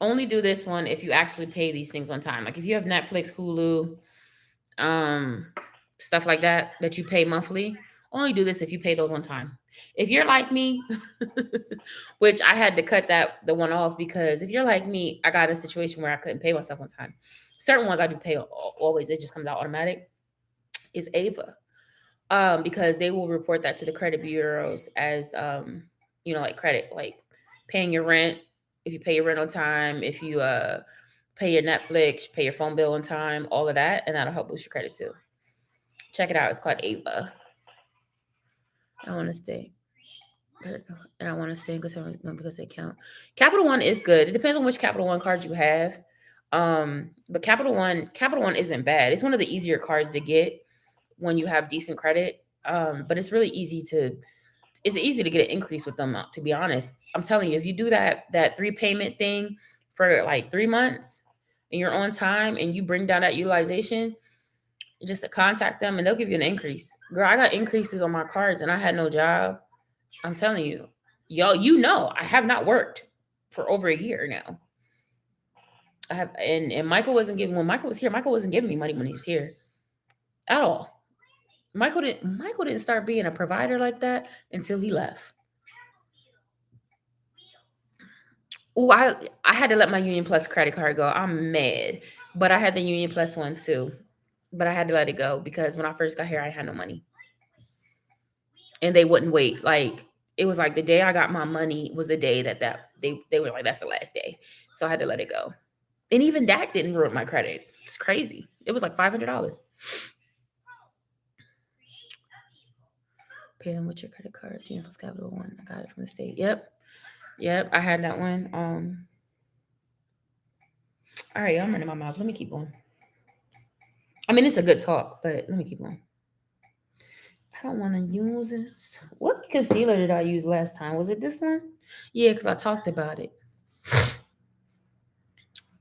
Only do this one if you actually pay these things on time. Like if you have Netflix, Hulu, um, stuff like that you pay monthly. Only do this if you pay those on time. If you're like me, which I had to cut the one off because if you're like me, I got a situation where I couldn't pay myself on time. Certain ones I do pay always; it just comes out automatic. Is Ava, because they will report that to the credit bureaus as like credit, like paying your rent. If you pay your rent on time, if you pay your Netflix, pay your phone bill on time, all of that, and that'll help boost your credit too. Check it out. It's called Ava. I want to stay. And I want to stay because they count. Capital One is good. It depends on which Capital One card you have. But Capital One isn't bad. It's one of the easier cards to get when you have decent credit. But it's really easy to get an increase with them, to be honest. I'm telling you, if you do that 3 payment thing for like 3 months and you're on time and you bring down that utilization, just to contact them and they'll give you an increase. Girl, I got increases on my cards and I had no job. I'm telling you, y'all, I have not worked for over a year now. I have, and Michael wasn't giving when Michael was here. Michael wasn't giving me money when he was here at all. Michael didn't start being a provider like that until he left. Oh, I had to let my Union Plus credit card go. I'm mad, but I had the Union Plus one too. But I had to let it go because when I first got here, I had no money, and they wouldn't wait. Like it was like the day I got my money was the day that they were like, that's the last day, so I had to let it go. And even that didn't ruin my credit. It's crazy. It was like $500. Pay them with your credit cards. Union Plus Capital One. I got it from the state. Yep. I had that one. All right, I'm running my mouth. Let me keep going. I mean, it's a good talk, but let me keep going. I don't want to use this. What concealer did I use last time? Was it this one? Yeah, because I talked about it.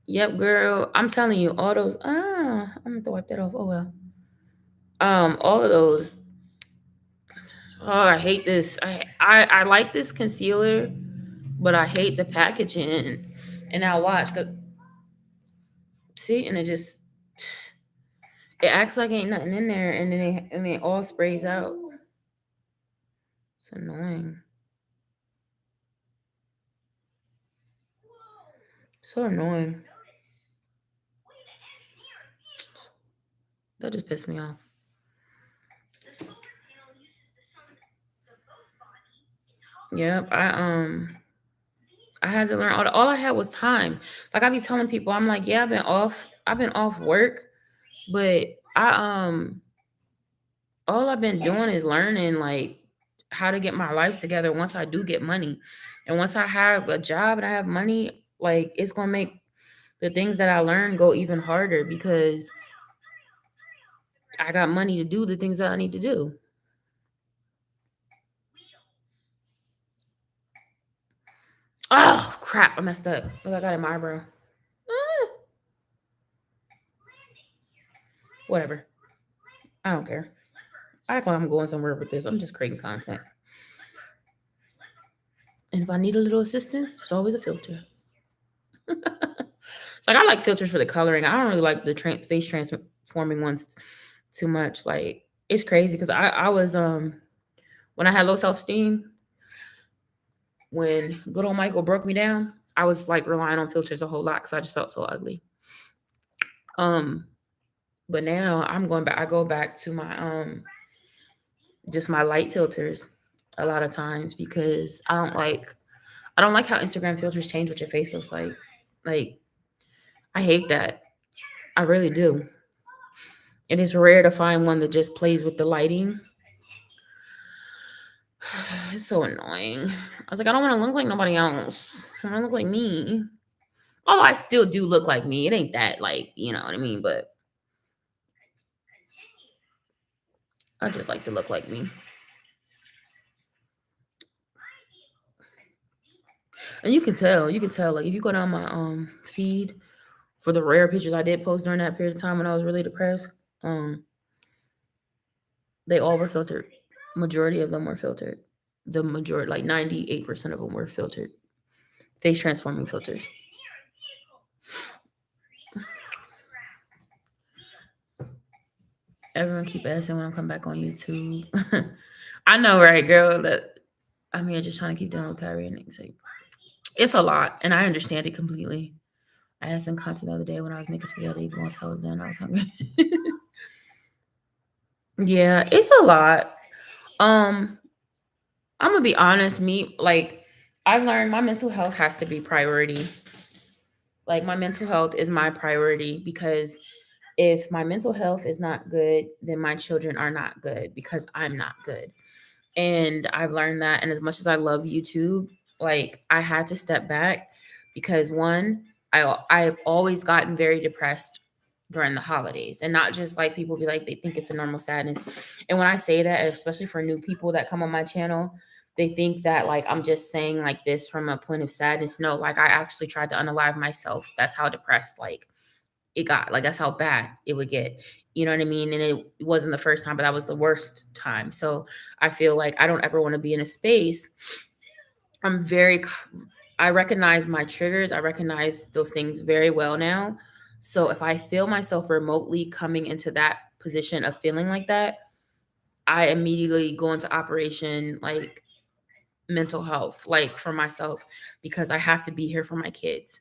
Yep, girl. I'm telling you, all those. I'm gonna have to wipe that off. Oh well. All of those. Oh, I hate this. I like this concealer, but I hate the packaging. And now watch, cause see, and it acts like ain't nothing in there, and then it all sprays out. It's annoying. So annoying. That just pissed me off. Yep. I had to learn all I had was time. Like I be telling people, I'm like, yeah, I've been off work, but all I've been doing is learning like how to get my life together once I do get money. And once I have a job and I have money, like it's gonna make the things that I learned go even harder because I got money to do the things that I need to do. Oh crap, I messed up. Look, I got it in my eyebrow. Ah, whatever. I don't care. I act like I'm going somewhere with this. I'm just creating content. And if I need a little assistance, there's always a filter. It's like I like filters for the coloring. I don't really like the face transforming ones too much. Like it's crazy because I was when I had low self esteem, when good old Michael broke me down, I was like relying on filters a whole lot because I just felt so ugly. Um, but now I'm going back. I go back to my just my light filters a lot of times because I don't like how Instagram filters change what your face looks like. Like I hate that. I really do. It is rare to find one that just plays with the lighting. It's so annoying. I was like, I don't want to look like nobody else. I want to look like me. Although I still do look like me. It ain't that like, you know what I mean? But I just like to look like me. And you can tell, like if you go down my feed for the rare pictures I did post during that period of time when I was really depressed, they all were filtered. Majority of them were filtered. The majority, like 98% of them were filtered. Face transforming filters. Everyone keep asking when I'm coming back on YouTube. I know, right, girl? That I'm here just trying to keep doing with Kyrie and it's like it's a lot, and I understand it completely. I had some content the other day when I was making spaghetti, but once I was done, I was hungry. Yeah, it's a lot. Um, I'm gonna be honest, me like I've learned my mental health has to be priority. Like my mental health is my priority because if my mental health is not good, then my children are not good because I'm not good. And I've learned that. And as much as I love YouTube, like I had to step back because one, I've always gotten very depressed during the holidays, and not just like people be like they think it's a normal sadness. And when I say that, especially for new people that come on my channel, they think that like I'm just saying like this from a point of sadness. No, like I actually tried to unalive myself. That's how depressed like it got. Like that's how bad it would get. You know what I mean? And it wasn't the first time, but that was the worst time. So I feel like I don't ever want to be in a space. I'm very I recognize my triggers. I recognize those things very well now. So if I feel myself remotely coming into that position of feeling like that, I immediately go into operation like mental health, like for myself, because I have to be here for my kids.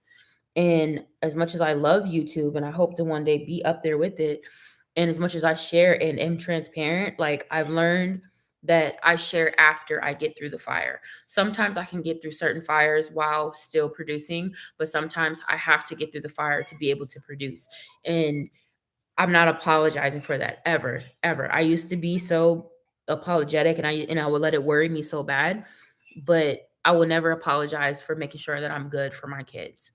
And as much as I love YouTube and I hope to one day be up there with it, and as much as I share and am transparent, like I've learned that I share after I get through the fire. Sometimes I can get through certain fires while still producing, but sometimes I have to get through the fire to be able to produce. And I'm not apologizing for that ever, ever. I used to be so apologetic and I would let it worry me so bad, but I will never apologize for making sure that I'm good for my kids.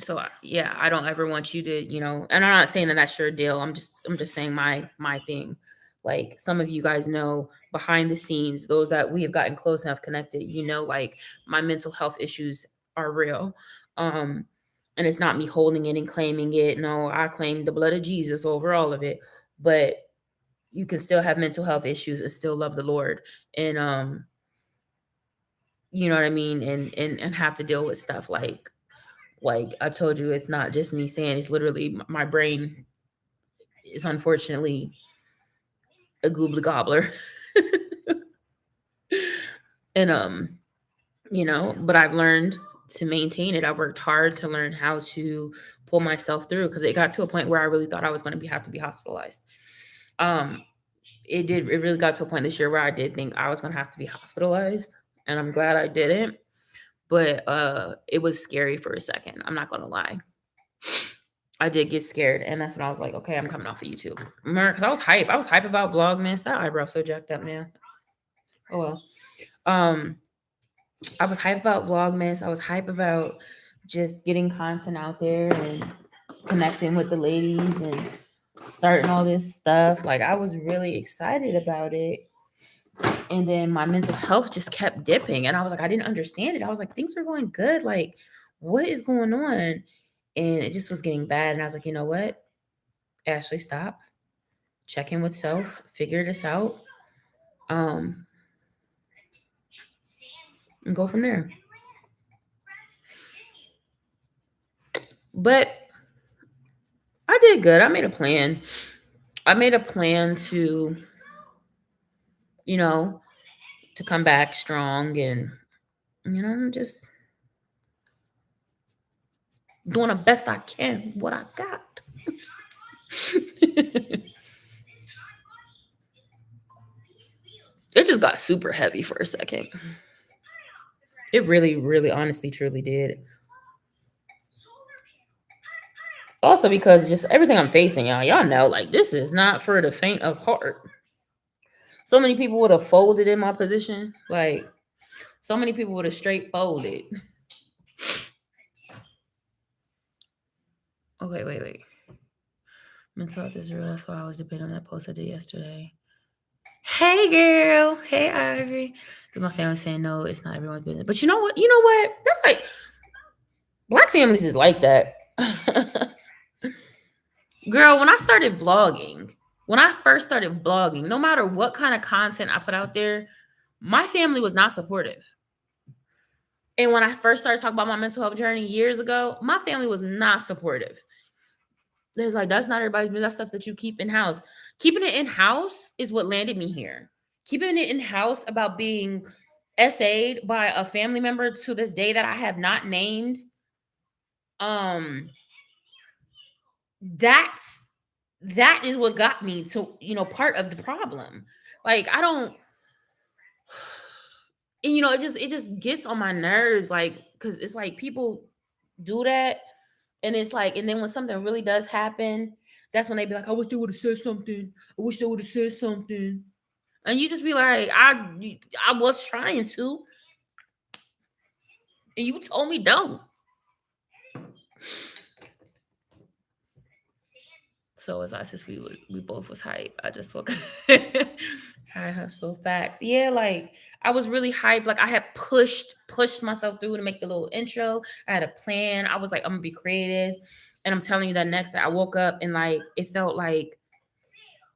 So yeah, I don't ever want you to, and I'm not saying that that's your deal. I'm just saying my thing. Like some of you guys know behind the scenes, those that we have gotten close and have connected, like my mental health issues are real. Um, and it's not me holding it and claiming it. No, I claim the blood of Jesus over all of it. But you can still have mental health issues and still love the Lord. And you know what I mean? And have to deal with stuff like I told you, it's not just me saying, it's literally my brain is unfortunately a goobly gobbler. And but I've learned to maintain it. I've worked hard to learn how to pull myself through, because it got to a point where I really thought I was going to have to be hospitalized. Um it really got to a point this year where I did think I was going to have to be hospitalized, and I'm glad I didn't. But it was scary for a second. I'm not going to lie. I did get scared, and that's when I was like, okay, I'm coming off of YouTube. Remember, because I was hype. I was hype about Vlogmas. That eyebrow so jacked up now. Oh well. Um, I was hype about Vlogmas. I was hype about just getting content out there and connecting with the ladies and starting all this stuff. Like I was really excited about it. And then my mental health just kept dipping. And I was like, I didn't understand it. I was like, things are going good. Like, what is going on? And it just was getting bad. And I was like, you know what? Ashley, stop. Check in with self, figure this out, um, and go from there. But I did good. I made a plan. I made a plan to, you know, to come back strong, and I'm just doing the best I can what I got. It just got super heavy for a second. It really, really, honestly, truly did. Also, because just everything I'm facing, y'all know, like this is not for the faint of heart. So many people would have folded in my position. Like so many people would have straight folded. Okay, wait. Mental health is real. That's why I was debating on that post I did yesterday. Hey, girl. Hey, Ivory. Because my family saying no, it's not everyone's business. But you know what? That's like Black families is like that. Girl, when I first started vlogging, no matter what kind of content I put out there, my family was not supportive. And when I first started talking about my mental health journey years ago, my family was not supportive. There's like, that's not everybody's business. That's stuff that you keep in house. Keeping it in house is what landed me here. Keeping it in house about being SA'd by a family member to this day that I have not named. That is what got me to, part of the problem. Like I don't, and it just gets on my nerves, like, because it's like people do that, and it's like, and then when something really does happen, that's when they be like, I wish they would have said something. I wish they would have said something. And you just be like, I was trying to, and you told me don't. So as I said, we both was hype. I just woke high hustle facts. Yeah, like I was really hyped. Like I had pushed myself through to make the little intro. I had a plan. I was like, I'm gonna be creative. And I'm telling you that next day I woke up and like it felt like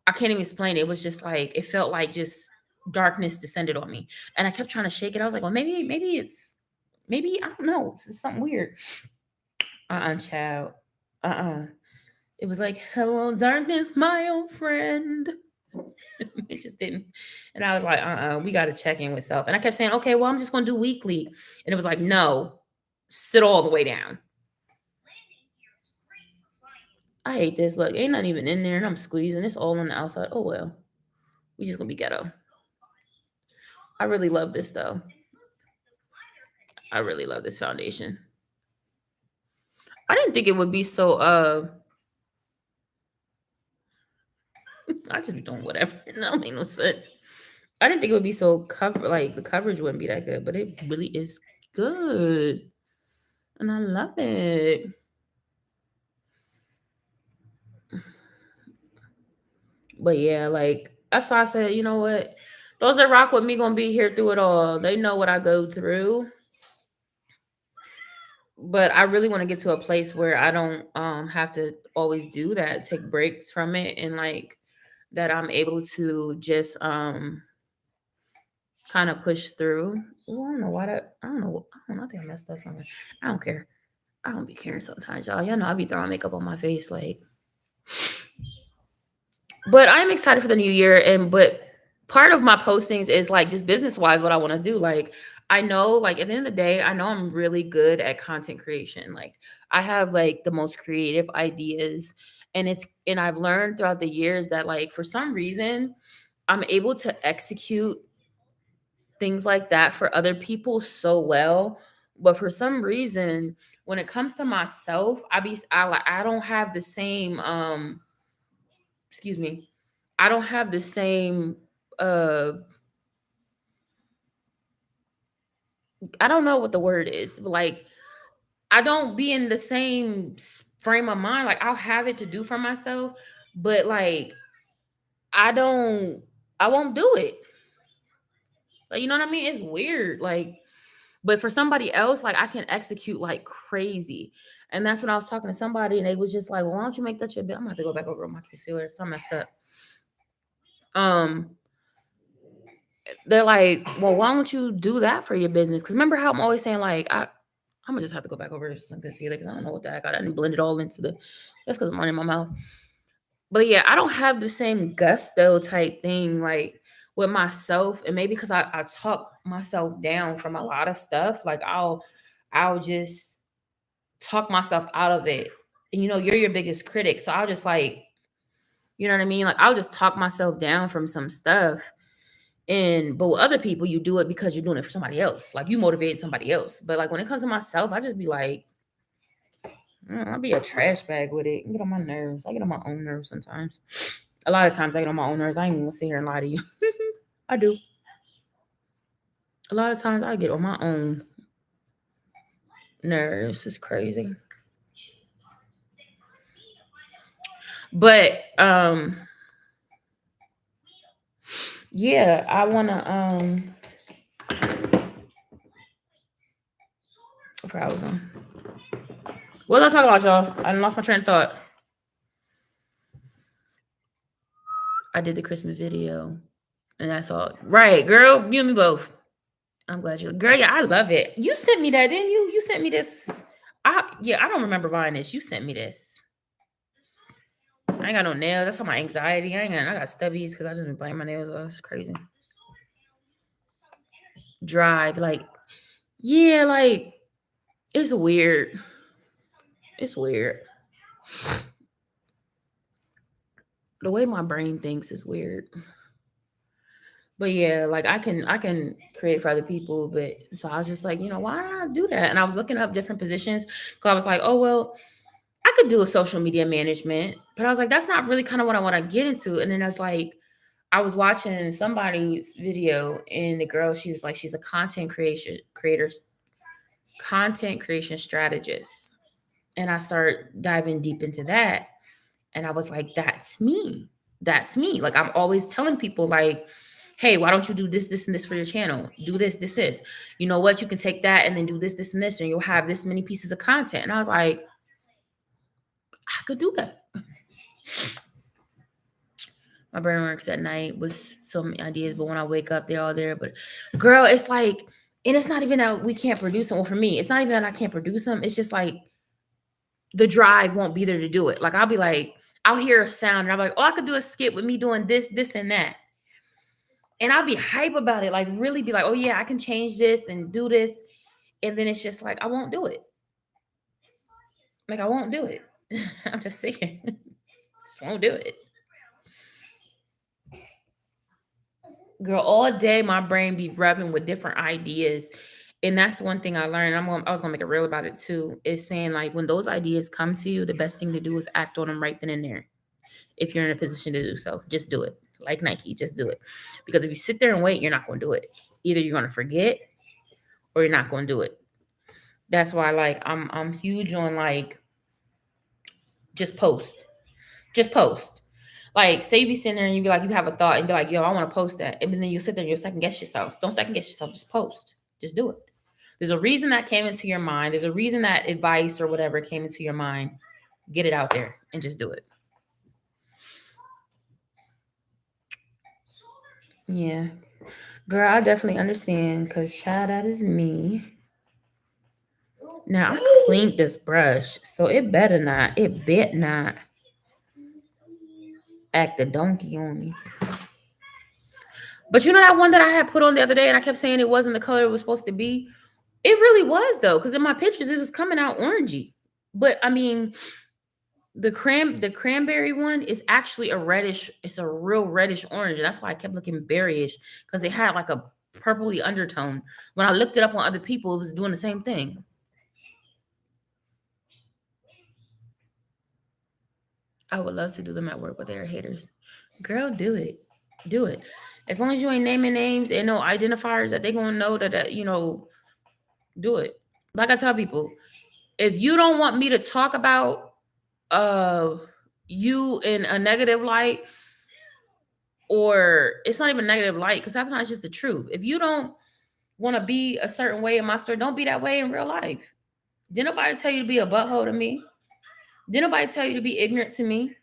I can't even explain it. It was just like it felt like just darkness descended on me. And I kept trying to shake it. I was like, well, maybe I don't know. It's something weird. Child. It was like, hello, darkness, my old friend. It just didn't. And I was like, we got to check in with self. And I kept saying, okay, well, I'm just going to do weekly. And it was like, no, sit all the way down. I hate this. Look, ain't nothing even in there. And I'm squeezing. It's all on the outside. Oh, well. We just going to be ghetto. I really love this, though. I really love this foundation. I didn't think it would be so, I just be doing whatever. It don't make no sense. I didn't think it would be so like the coverage wouldn't be that good, but it really is good. And I love it. But yeah, like that's why I said, you know what? Those that rock with me gonna be here through it all. They know what I go through. But I really want to get to a place where I don't have to always do that, take breaks from it, and like that I'm able to just kind of push through. Ooh, I don't know why that I don't know, I think I messed up something. I don't care. I don't be caring sometimes, y'all. Y'all know I be throwing makeup on my face, like. But I'm excited for the new year, and but part of my postings is like just business wise what I want to do. Like I know, like at the end of the day, I know I'm really good at content creation. Like I have like the most creative ideas, and I've learned throughout the years that like for some reason I'm able to execute things like that for other people so well. But for some reason, when it comes to myself, I don't have the same excuse me, I don't have the same uh I don't know what the word is, but like I don't be in the same frame of mind. Like I'll have it to do for myself, but like I don't I won't do it. Like you know what I mean? It's weird. Like but for somebody else, like I can execute like crazy. And that's when I was talking to somebody and they was just like, well, why don't you make that your bit? I'm gonna have to go back over my concealer. It's all messed up. Um, they're like, well, why don't you do that for your business? Because remember how I'm always saying, like, I'm gonna just have to go back over some concealer because I don't know what the heck I didn't blend it all into the. That's because I'm running my mouth. But yeah, I don't have the same gusto type thing like with myself, and maybe because I talk myself down from a lot of stuff. Like I'll just talk myself out of it. And you know, you're your biggest critic, so I'll just like, you know what I mean? Like I'll just talk myself down from some stuff. And but with other people, you do it because you're doing it for somebody else. Like you motivate somebody else. But like when it comes to myself, I just be like, I'll be a trash bag with it. Get on my nerves. I get on my own nerves sometimes. A lot of times I get on my own nerves. I ain't even gonna sit here and lie to you. I do. A lot of times I get on my own nerves. It's crazy. But yeah, I wanna I forgot what I was on. What was I talking about, y'all? I lost my train of thought. I did the Christmas video. And that's all. Right, girl. You and me both. I'm glad you girl, yeah, I love it. You sent me that, didn't you? You sent me this. I don't remember buying this. You sent me this. I ain't got no nails. That's all my anxiety. I got stubbies because I just been biting my nails off. It's crazy. Drive, like, yeah, like it's weird. It's weird. The way my brain thinks is weird. But yeah, like I can create for other people, but so I was just like, why not do that? And I was looking up different positions because I was like, oh well, I could do a social media management, but I was like, that's not really kind of what I want to get into. And then I was like, I was watching somebody's video, and the girl, she was like, she's a content creation strategist. And I start diving deep into that. And I was like, that's me. That's me. Like I'm always telling people, like, hey, why don't you do this, this, and this for your channel? Do this, this, this. You know what? You can take that and then do this, this, and this, and you'll have this many pieces of content. And I was like, I could do that. My brain works at night with so many ideas, but when I wake up, they're all there. But girl, it's like, and it's not even that we can't produce them. Well, for me, it's not even that I can't produce them. It's just like the drive won't be there to do it. Like I'll be like, I'll hear a sound and I'm like, oh, I could do a skit with me doing this, this, and that. And I'll be hype about it, like really be like, oh yeah, I can change this and do this. And then it's just like, I won't do it. Like I won't do it. I'm just saying. Just won't do it. Girl, all day my brain be rubbing with different ideas. And that's the one thing I learned. I was gonna make a reel about it too. Is saying like when those ideas come to you, the best thing to do is act on them right then and there. If you're in a position to do so, just do it. Like Nike, just do it. Because if you sit there and wait, you're not gonna do it. Either you're gonna forget or you're not gonna do it. That's why like I'm huge on like just post. Just post. Like, say you be sitting there and you be like, you have a thought and be like, yo, I want to post that. And then you sit there and you second guess yourself. Don't second guess yourself. Just post. Just do it. There's a reason that came into your mind. There's a reason that advice or whatever came into your mind. Get it out there and just do it. Yeah. Girl, I definitely understand because, child, that is me. Now, I cleaned this brush, so it bet not act a donkey on me. But you know that one that I had put on the other day and I kept saying it wasn't the color it was supposed to be? It really was, though, because in my pictures, it was coming out orangey. But, I mean, the cranberry one is actually a reddish, it's a real reddish orange. And that's why I kept looking berryish, because it had like a purpley undertone. When I looked it up on other people, it was doing the same thing. I would love to do them at work, but they're haters. Girl, do it. Do it. As long as you ain't naming names and no identifiers that they gonna know that do it. Like I tell people, if you don't want me to talk about you in a negative light, or it's not even negative light, because sometimes it's just the truth. If you don't want to be a certain way in my story, don't be that way in real life. Did nobody tell you to be a butthole to me? Did nobody tell you to be ignorant to me?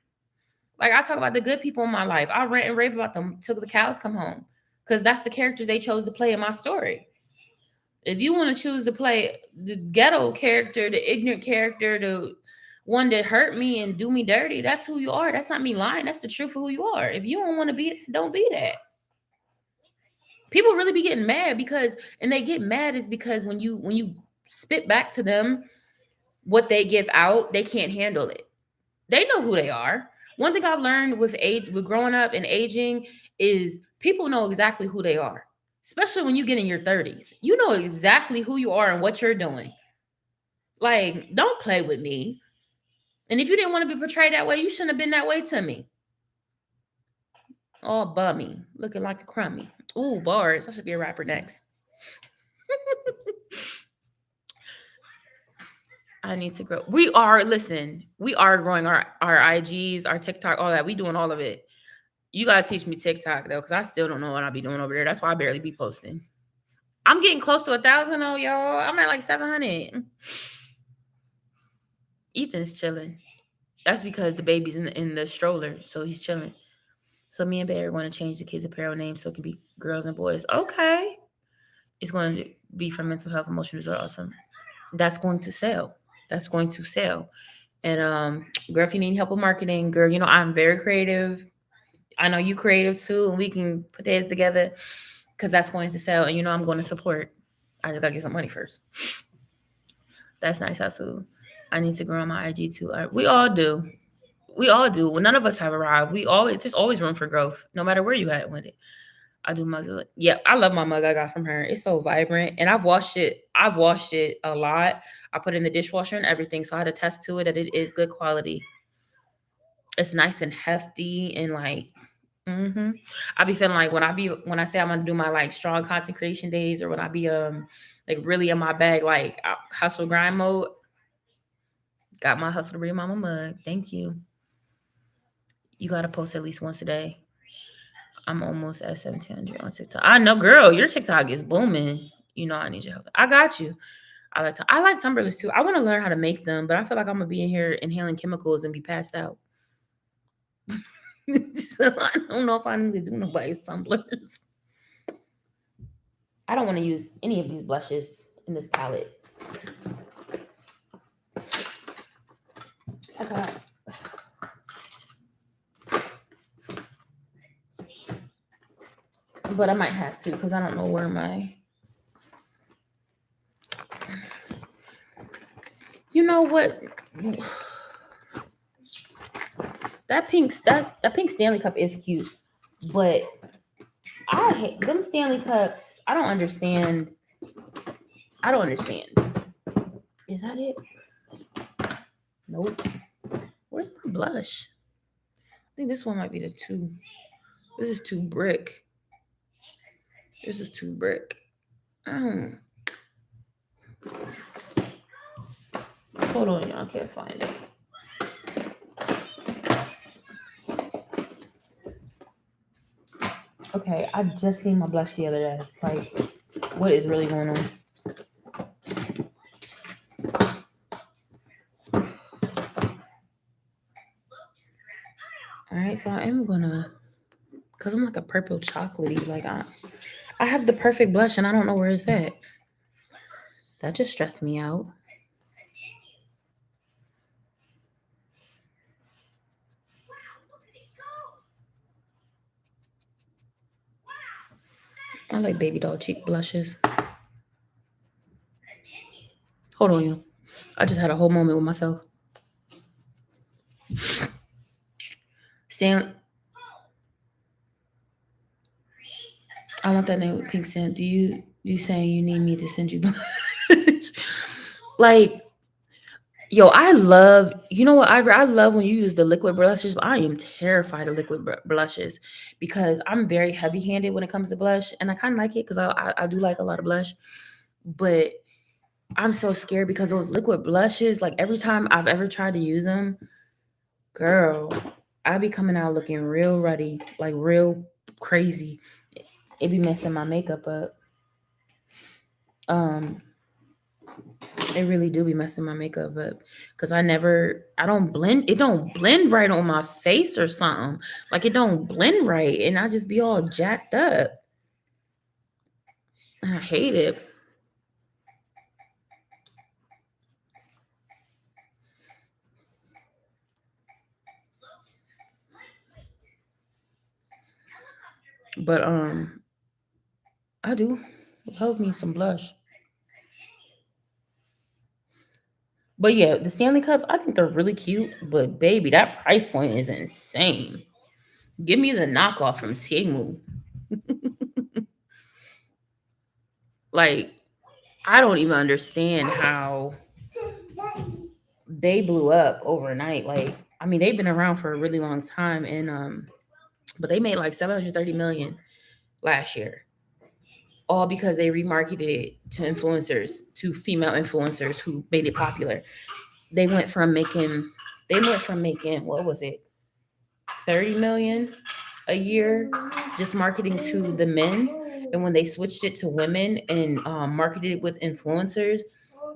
Like, I talk about the good people in my life. I rant and rave about them till the cows come home, because that's the character they chose to play in my story. If you want to choose to play the ghetto character, the ignorant character, the one that hurt me and do me dirty, that's who you are. That's not me lying. That's the truth of who you are. If you don't want to be that, don't be that. People really be getting mad and they get mad is because when you spit back to them what they give out, they can't handle it. They know who they are. One thing I've learned with growing up and aging is people know exactly who they are. Especially when you get in your 30s. You know exactly who you are and what you're doing. Like, don't play with me. And if you didn't want to be portrayed that way, you shouldn't have been that way to me. All bummy, looking like a crummy. Ooh, bars. I should be a rapper next. I need to grow. We are growing our IGs, our TikTok, all that. We doing all of it. You gotta teach me TikTok though, because I still don't know what I'll be doing over there. That's why I barely be posting. I'm getting close to 1,000 though, y'all. I'm at like 700. Ethan's chilling. That's because the baby's in the stroller, so he's chilling. So me and Barry want to change the kids' apparel name so it can be girls and boys. Okay. It's going to be for mental health, emotional disorder, autism. That's going to sell. That's going to sell. And girl, if you need help with marketing, girl, I'm very creative. I know you creative too, and we can put these together because that's going to sell. And I'm going to support. I just gotta get some money first. That's nice, Hasu. I need to grow on my IG too. We all do. We all do. Well, none of us have arrived. There's always room for growth, no matter where you at with it. I do mugs. Yeah, I love my mug I got from her. It's so vibrant, and I've washed it a lot. I put it in the dishwasher and everything, so I had to test to it that it is good quality. It's nice and hefty and like. I be feeling like when I say I'm gonna do my like strong content creation days, or when I be like really in my bag, like hustle grind mode. Got my hustle to read mama mug. Thank you. You gotta post at least once a day. I'm almost at 1,700 on TikTok. I know, girl, your TikTok is booming. I need your help. I got you. I like tumblers too. I want to learn how to make them, but I feel like I'm gonna be in here inhaling chemicals and be passed out. So I don't know if I need to do nobody's tumblers. I don't want to use any of these blushes in this palette. I got. But I might have to because I don't know where my. You know what? That pink Stanley Cup is cute, but I hate them Stanley Cups. I don't understand. Is that it? Nope. Where's my blush? I think this one might be the 2. This is 2 brick. This is 2 brick. Hold on, y'all. I can't find it. Okay, I just seen my blush the other day. Like, what is really going on? All right, so I am gonna, cause I'm like a purple chocolatey. Like I have the perfect blush and I don't know where it's at. That just stressed me out. I like baby doll cheek blushes. Hold on, you. I just had a whole moment with myself. Stan, I want that name with pink sand. Do you saying you need me to send you blush? Like, yo, I love, you know what? I love when you use the liquid blushes, but I am terrified of liquid blushes because I'm very heavy handed when it comes to blush. And I kind of like it because I do like a lot of blush. But I'm so scared because those liquid blushes, like every time I've ever tried to use them, girl, I be coming out looking real ruddy, like real crazy. It be messing my makeup up. Um, It really do be messing my makeup up because I don't blend. It don't blend right on my face or something. Like it don't blend right, and I just be all jacked up. I hate it. But I do love me some blush. But yeah, the Stanley cups, I think they're really cute. But baby, that price point is insane. Give me the knockoff from Temu. Like I don't even understand how they blew up overnight. Like I mean, they've been around for a really long time, and but they made like 730 million last year, all because they remarketed it to influencers, to female influencers who made it popular. They went from making what was it, 30 million a year just marketing to the men, and when they switched it to women and marketed it with influencers,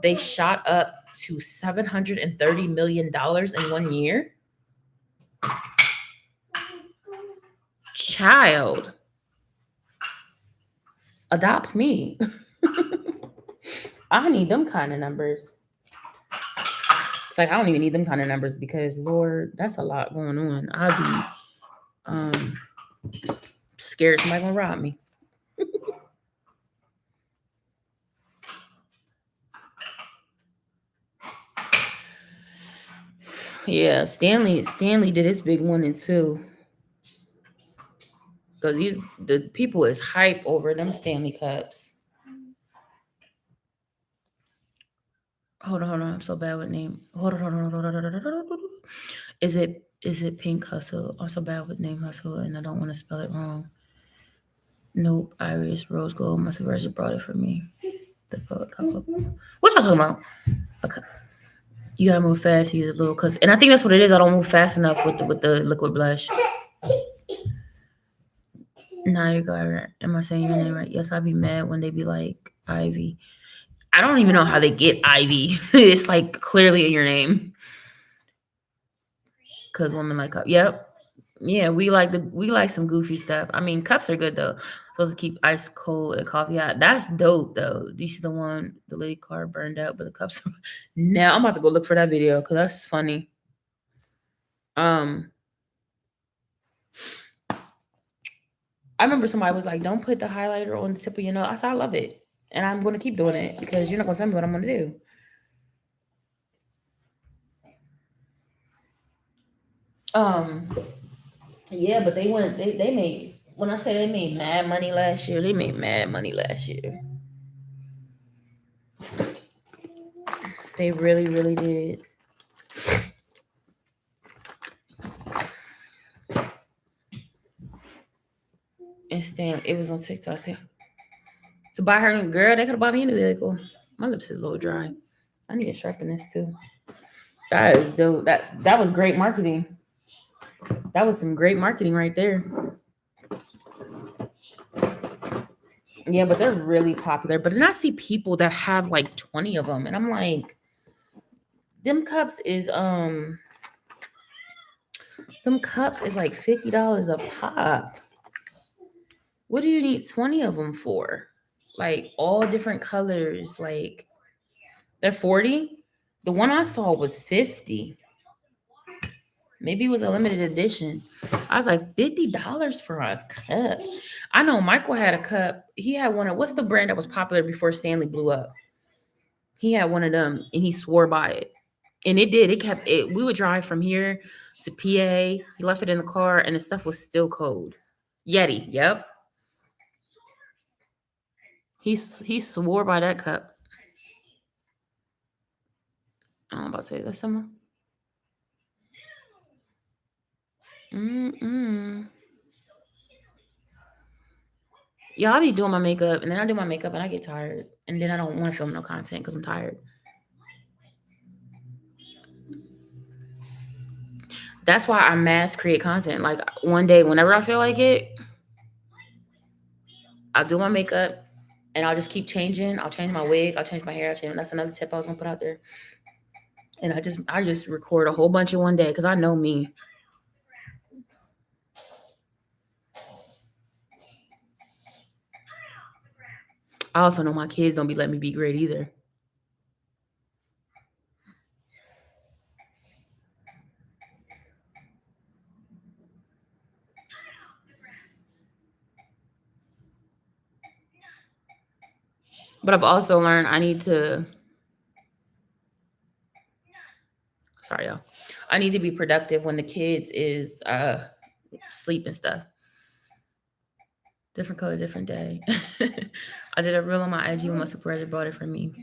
they shot up to 730 million dollars in 1 year. Child, adopt me. I need them kind of numbers. It's like I don't even need them kind of numbers because Lord, that's a lot going on. I'd be scared somebody gonna rob me. Yeah, Stanley did his big one and two because the people is hype over them Stanley cups. Hold on, I'm so bad with name. Hold on. Is it Pink Hustle? I'm so bad with name Hustle and I don't want to spell it wrong. Nope, Iris Rose Gold. My supervisor brought it for me. The color cup. What y'all talking about? Okay. You gotta move fast. Use a little, cause, and I think that's what it is. I don't move fast enough with the liquid blush. Now you got it. Am I saying your name right? Yes, I'd be mad when they be like Ivy. I don't even know how they get Ivy. It's like clearly in your name. Cause women like cup. Yep. Yeah, we like some goofy stuff. I mean, cups are good though. Supposed to keep ice cold and coffee hot. That's dope though. You see the one the lady car burned out, but the cups. Now I'm about to go look for that video because that's funny. Um, I remember somebody was like, "Don't put the highlighter on the tip of your nose." I said, "I love it, and I'm going to keep doing it because you're not going to tell me what I'm going to do." Um, yeah, but they made, when I say they made mad money last year, they made mad money last year. They really, really did. And Stan, it was on TikTok. I said, to buy her new girl, they could have bought me in the vehicle. My lips is a little dry. I need to sharpen this too. That is dope. That was great marketing. That was some great marketing right there. Yeah, but they're really popular. But then I see people that have like 20 of them, and I'm like, them cups is like $50 a pop. What do you need 20 of them for? Like all different colors. Like they're 40. The one I saw was 50. Maybe it was a limited edition. I was like, $50 for a cup. I know Michael had a cup. He had one of, what's the brand that was popular before Stanley blew up? He had one of them and he swore by it. And it did. It kept it. We would drive from here to PA. He left it in the car and the stuff was still cold. Yeti. Yep. He swore by that cup. I'm about to say that someone. Mm-mm. Yeah, I'll be doing my makeup and then I do my makeup and I get tired. And then I don't want to film no content because I'm tired. That's why I mass create content. Like one day, whenever I feel like it, I'll do my makeup and I'll just keep changing. I'll change my wig, I'll change my hair, I'll change. That's another tip I was gonna put out there. And I just record a whole bunch in one day because I know me. I also know my kids don't be letting me be great either. But I've also learned I need to sorry y'all. I need to be productive when the kids is sleep and stuff. Different color, different day. I did a reel on my IG when my supervisor bought it for me.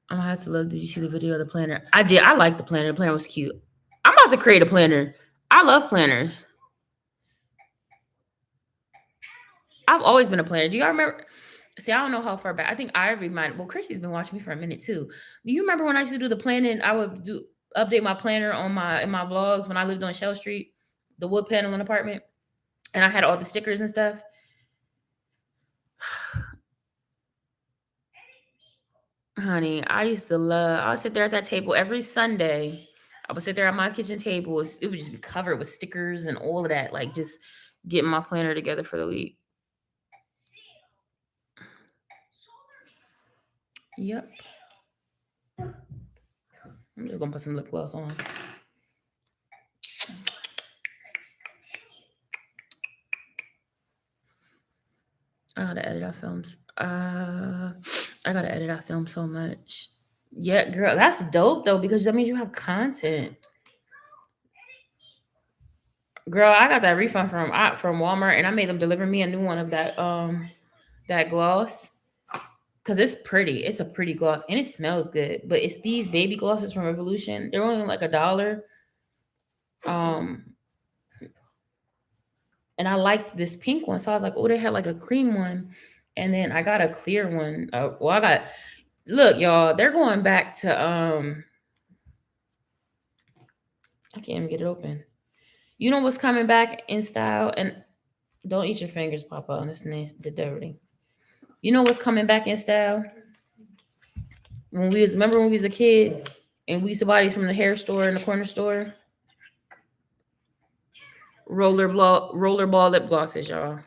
I'm gonna have to look. Did you see the video of the planner? I did. I like the planner. The planner was cute. I'm about to create a planner. I love planners. I've always been a planner. Do y'all remember? See, I don't know how far back. I think I remind. Well, Chrissy's been watching me for a minute too. Do you remember when I used to do the planning? I would do update my planner on my in my vlogs when I lived on Shell Street, the wood paneling apartment, and I had all the stickers and stuff. Honey, I used to love. I would sit there at that table every Sunday. I would sit there at my kitchen table. It would just be covered with stickers and all of that. Like just getting my planner together for the week. Yep. I'm just gonna put some lip gloss on. I gotta edit our films. I gotta edit our film so much. Yeah, girl, that's dope though because that means you have content. Girl, I got that refund from Walmart and I made them deliver me a new one of that gloss because it's pretty. It's a pretty gloss and it smells good. But it's these baby glosses from Revolution. They're only like $1. Um, and I liked this pink one, so I was like, oh, they had like a cream one, and then I got a clear one. Well, I got look, y'all, they're going back to I can't even get it open. You know what's coming back in style? And don't eat your fingers, Papa, on this the dirty. You know what's coming back in style? Remember when we was a kid and we used to buy these from the hair store and the corner store? Rollerball lip glosses, y'all.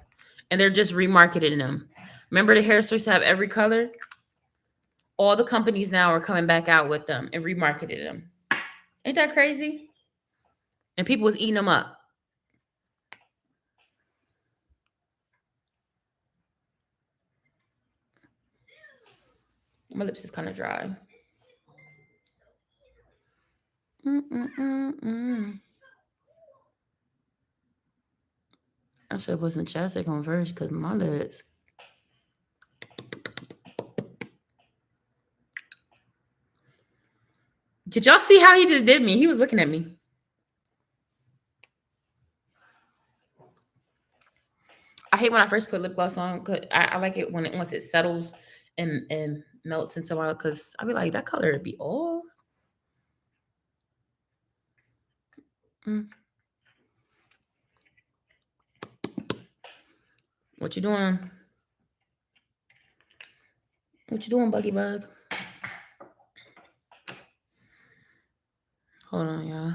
And they're just remarketing them. Remember the hair stores have every color? All the companies now are coming back out with them and remarketing them. Ain't that crazy? And people was eating them up. My lips is kind of dry. Mm-mm-mm-mm. I should put some chapstick on first because my lips. Did y'all see how he just did me? He was looking at me. I hate when I first put lip gloss on because I like it when once it settles and melts into my because I'll be like that color would be off. Mm. What you doing? What you doing, Buggy Bug? Hold on, y'all.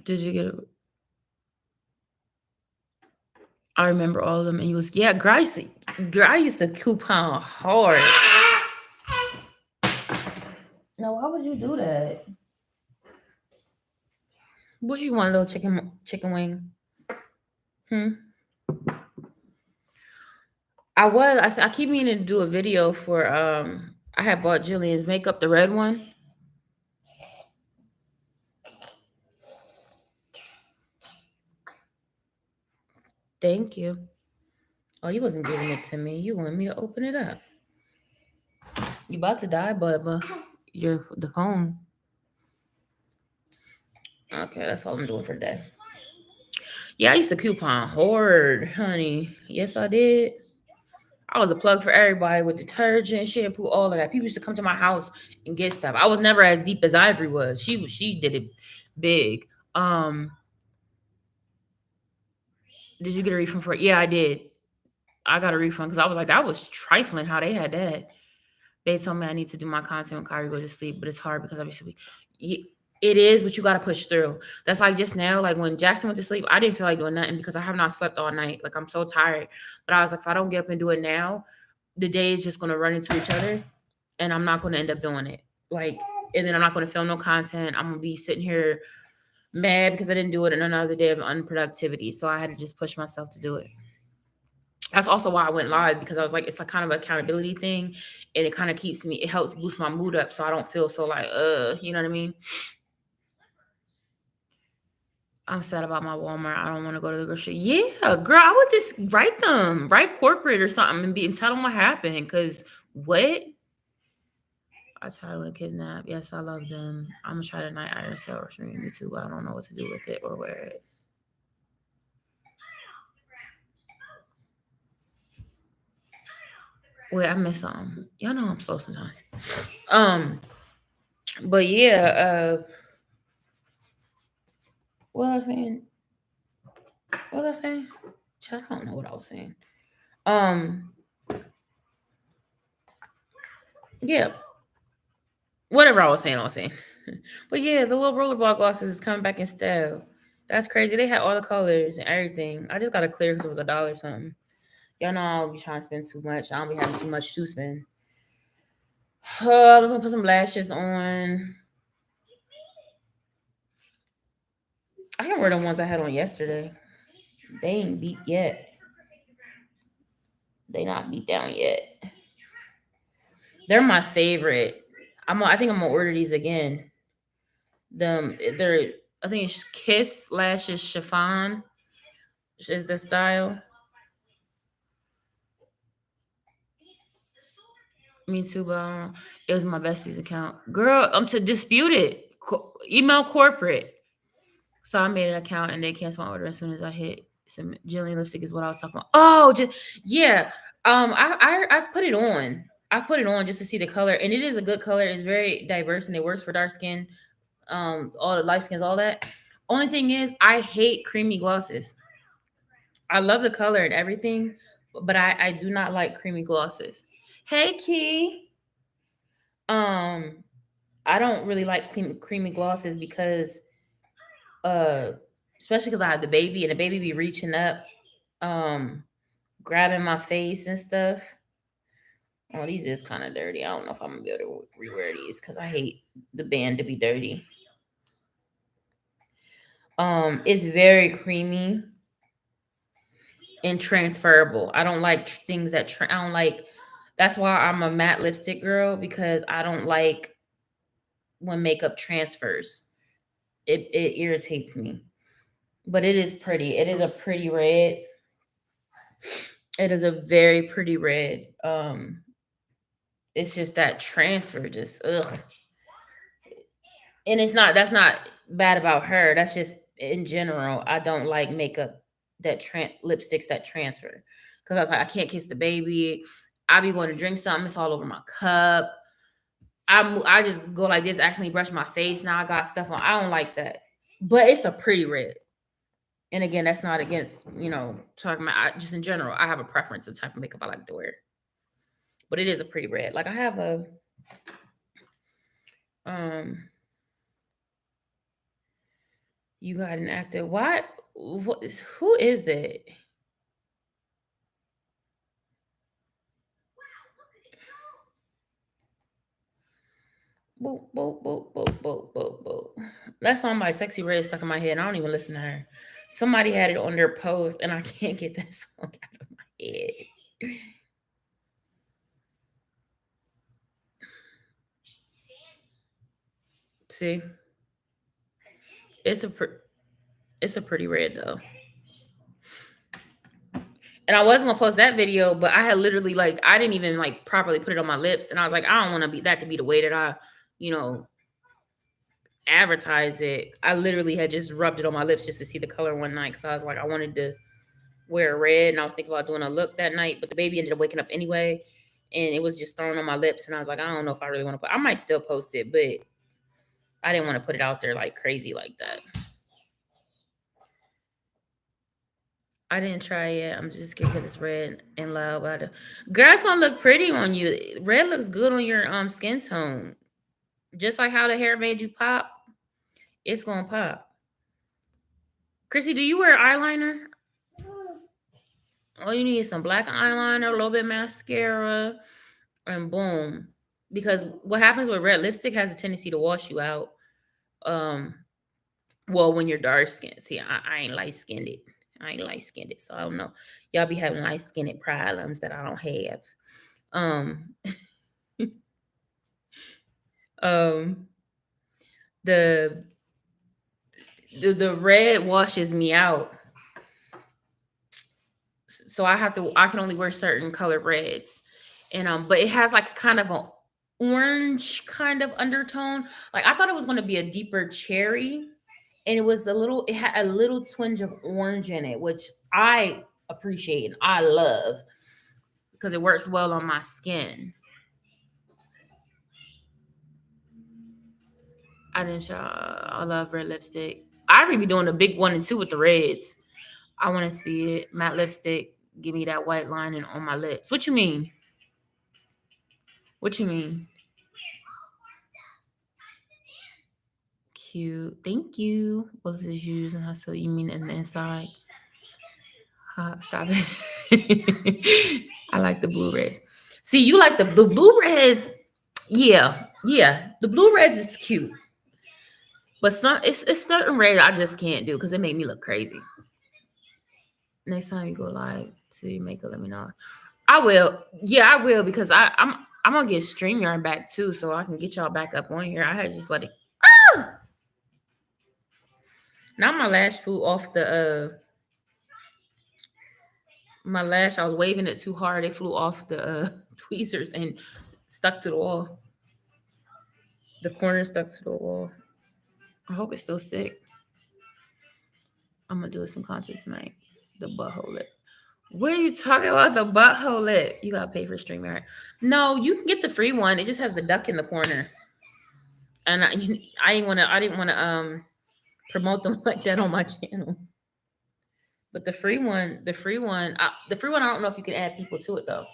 Did you get it? I remember all of them, and he was Grace. I used to coupon hard. No, why would you do that? What you want, a little chicken wing? I keep meaning to do a video for I had bought Jillian's makeup, the red one. Thank you. Oh, you wasn't giving it to me. You wanted me to open it up. You about to die, Bubba. You're the phone. Okay, that's all I'm doing for today. Yeah, I used to coupon hard, honey. Yes, I did. I was a plug for everybody with detergent, shampoo, all of that. People used to come to my house and get stuff. I was never as deep as Ivory was. She did it big. Did you get a refund for it? Yeah, I did. I got a refund because I was like, that was trifling how they had that. They told me I need to do my content when Kyrie goes to sleep, but it's hard because obviously it is, but you got to push through. That's like just now, like when Jackson went to sleep, I didn't feel like doing nothing because I have not slept all night. Like I'm so tired. But I was like, if I don't get up and do it now, the day is just going to run into each other and I'm not going to end up doing it. Like, and then I'm not going to film no content. I'm going to be sitting here mad because I didn't do it in another day of unproductivity. So I had to just push myself to do it. That's also why I went live because I was like, it's a kind of accountability thing, and it kind of keeps me. It helps boost my mood up, so I don't feel so like, you know what I mean. I'm sad about my Walmart. I don't want to go to the grocery. Yeah, girl, I would just write corporate or something, and tell them what happened. Cause what? I try when the kids nap. Yes, I love them. I'm gonna try tonight. IRL or stream me too, but I don't know what to do with it or wear it. Wait, I missed something. Y'all know I'm slow sometimes. But yeah, what was I saying? What was I saying? I don't know what I was saying. Yeah, whatever I was saying. But yeah, the little rollerball glosses is coming back in style. That's crazy. They had all the colors and everything. I just got to clear because it was $1 or something. Y'all know I don't be trying to spend too much. I don't be having too much to spend. I was gonna put some lashes on. I can wear the ones I had on yesterday. They ain't beat yet. They not beat down yet. They're my favorite. I think I'm gonna order these again. They're I think it's Kiss Lashes Chiffon is the style. Me too, but it was my bestie's account. Girl, I'm to dispute it. Email corporate. So I made an account and they canceled my order as soon as I hit some Jillian lipstick is what I was talking about. Oh, just yeah. I put it on. I put it on just to see the color, and it is a good color. It's very diverse and it works for dark skin, all the light skins, all that. Only thing is, I hate creamy glosses. I love the color and everything, but I do not like creamy glosses. Hey, Key. Um, I don't really like creamy glosses because, uh, especially because I have the baby and the baby be reaching up, um, grabbing my face and stuff. Oh, these is kind of dirty. I don't know if I'm gonna be able to rewear these because I hate the band to be dirty. It's very creamy and transferable. I don't like things that I don't like. That's why I'm a matte lipstick girl because I don't like when makeup transfers. It irritates me. But it is pretty. It is a pretty red. It is a very pretty red. It's just that transfer, just ugh. And that's not bad about her. That's just in general. I don't like makeup lipsticks that transfer. Cause I was like, I can't kiss the baby. I be going to drink something, it's all over my cup. I just go like this, accidentally brush my face. Now I got stuff on. I don't like that. But it's a pretty red. And again, that's not against, talking about, just in general, I have a preference of type of makeup I like to wear. But it is a pretty red. Like I have a, um, you got an actor. Who is that? Boop, boop, boop, boop, boop, boop, boop. That song by Sexy Red stuck in my head. I don't even listen to her. Somebody had it on their post, and I can't get that song out of my head. See, it's a it's a pretty red though. And I wasn't gonna post that video, but I had literally like I didn't even like properly put it on my lips, and I was like, I don't want to be that to be the way that I, you know, advertise it. I literally had just rubbed it on my lips just to see the color one night because I was like, I wanted to wear red, and I was thinking about doing a look that night, but the baby ended up waking up anyway, and it was just thrown on my lips, and I was like, I don't know if I really want to put. I might still post it, but I didn't want to put it out there like crazy like that. I didn't try it. I'm just scared because it's red and loud. But girl, it's gonna look pretty on you. Red looks good on your skin tone. Just like how the hair made you pop, it's gonna pop. Chrissy, do you wear eyeliner? All you need is some black eyeliner, a little bit mascara, and boom. Because what happens with red lipstick has a tendency to wash you out. Um, well, when you're dark skinned. See, I ain't light skinned. I ain't light skinned, so I don't know. Y'all be having light skinned problems that I don't have. Um, um, the the red washes me out, so I can only wear certain color reds, and but it has like kind of a orange kind of undertone. Like I thought it was going to be a deeper cherry, and it had a little twinge of orange in it, which I appreciate and I love because it works well on my skin. I didn't show. I love red lipstick. I really be doing the big 1 and 2 with the reds. I want to see it. Matte lipstick. Give me that white lining on my lips. What you mean? What you mean? Cute. Thank you. What is this using? So you mean in the inside? Stop it. I like the blue reds. See, you like the blue reds. Yeah, yeah. The blue reds is cute. But it's certain reds I just can't do because it make me look crazy. Next time you go live to your makeup, let me know. I will. Yeah, I will because I'm gonna get StreamYard back too, so I can get y'all back up on here. I had to just let it. Ah! Now my lash flew off the my lash. I was waving it too hard. It flew off the tweezers and stuck to the wall. The corner stuck to the wall. I hope it's still stick. I'm gonna do some content tonight. The butthole lip. What are you talking about? The butthole lip. You gotta pay for StreamYard. No, you can get the free one. It just has the duck in the corner. And I didn't wanna promote them like that on my channel. But the free one, I don't know if you can add people to it though.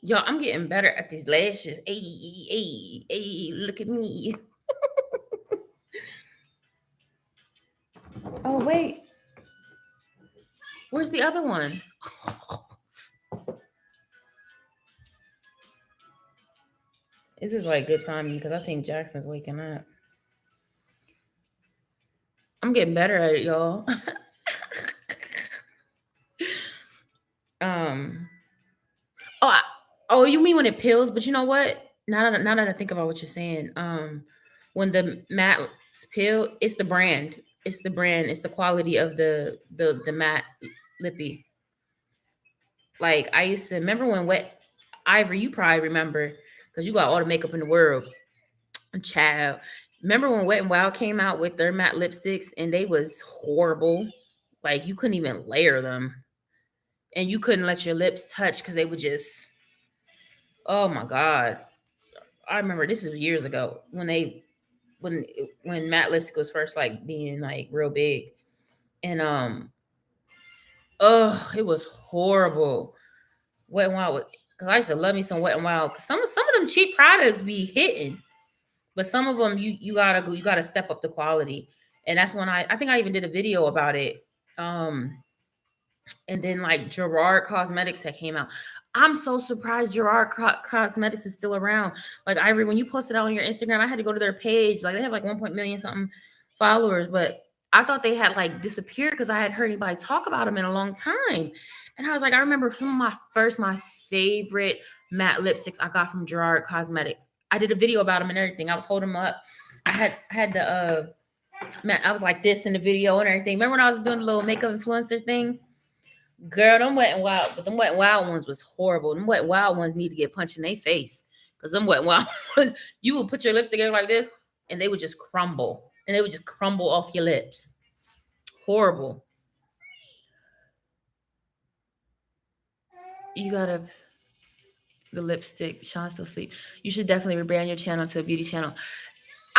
Yo, I'm getting better at these lashes. Hey, hey, hey, look at me. Oh, wait. Where's the other one? This is like good timing because I think Jackson's waking up. I'm getting better at it, y'all. um. Oh, oh, you mean when it peels? But you know what? Now that I think about what you're saying, when the matte peel, it's the brand. It's the brand. It's the quality of the matte lippy. Like I used to remember when Wet Ivory, you probably remember because you got all the makeup in the world. Child. Remember when Wet and Wild came out with their matte lipsticks and they was horrible? Like you couldn't even layer them. And you couldn't let your lips touch because they would just, oh my God. I remember this is years ago when matte lipstick was first like being like real big. And oh, it was horrible. Wet and Wild, because I used to love me some Wet and Wild. Cause some of them cheap products be hitting, but some of them you gotta step up the quality. And that's when I think I even did a video about it. Um, and then like Gerard Cosmetics had came out. I'm so surprised Gerard Cosmetics is still around. Like Ivory, when you posted out on your Instagram, I had to go to their page. Like they have like 1 million something followers, but I thought they had like disappeared because I had heard anybody talk about them in a long time. And I was like, I remember some of my favorite matte lipsticks I got from Gerard Cosmetics. I did a video about them and everything. I was holding them up. I had the man, I was like this in the video and everything. Remember when I was doing the little makeup influencer thing? Girl, them Wet and Wild, but them Wet and Wild ones was horrible. Them Wet and Wild ones need to get punched in their face. Because them Wet and Wild ones, you would put your lips together like this and they would just crumble. And they would just crumble off your lips. Horrible. You gotta the lipstick. Sean still sleep. You should definitely rebrand your channel to a beauty channel.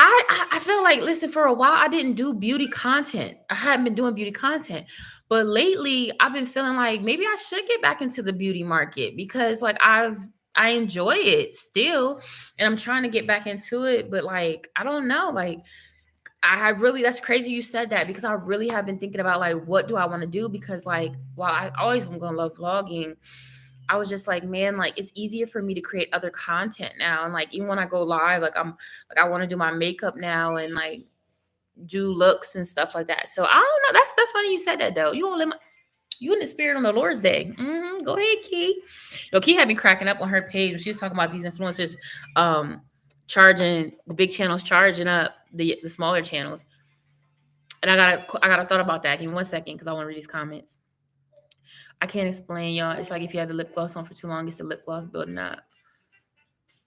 I feel like, listen, for a while I didn't do beauty content. I hadn't been doing beauty content, but lately I've been feeling like maybe I should get back into the beauty market because like I enjoy it still, and I'm trying to get back into it. But like I don't know, like I really, that's crazy you said that because I really have been thinking about like what do I want to do because like while I always am gonna love vlogging, I was just like, man, like it's easier for me to create other content now. And like even when I go live, like I'm like I want to do my makeup now and like do looks and stuff like that. So I don't know. That's funny you said that though. You gonna let you in the spirit on the Lord's Day. Go ahead, Key. You know, Key had me cracking up on her page when she was talking about these influencers charging the big channels, charging up the smaller channels. And I got a thought about that. Give me 1 second because I want to read these comments. I can't explain, y'all. It's like if you have the lip gloss on for too long, it's the lip gloss building up.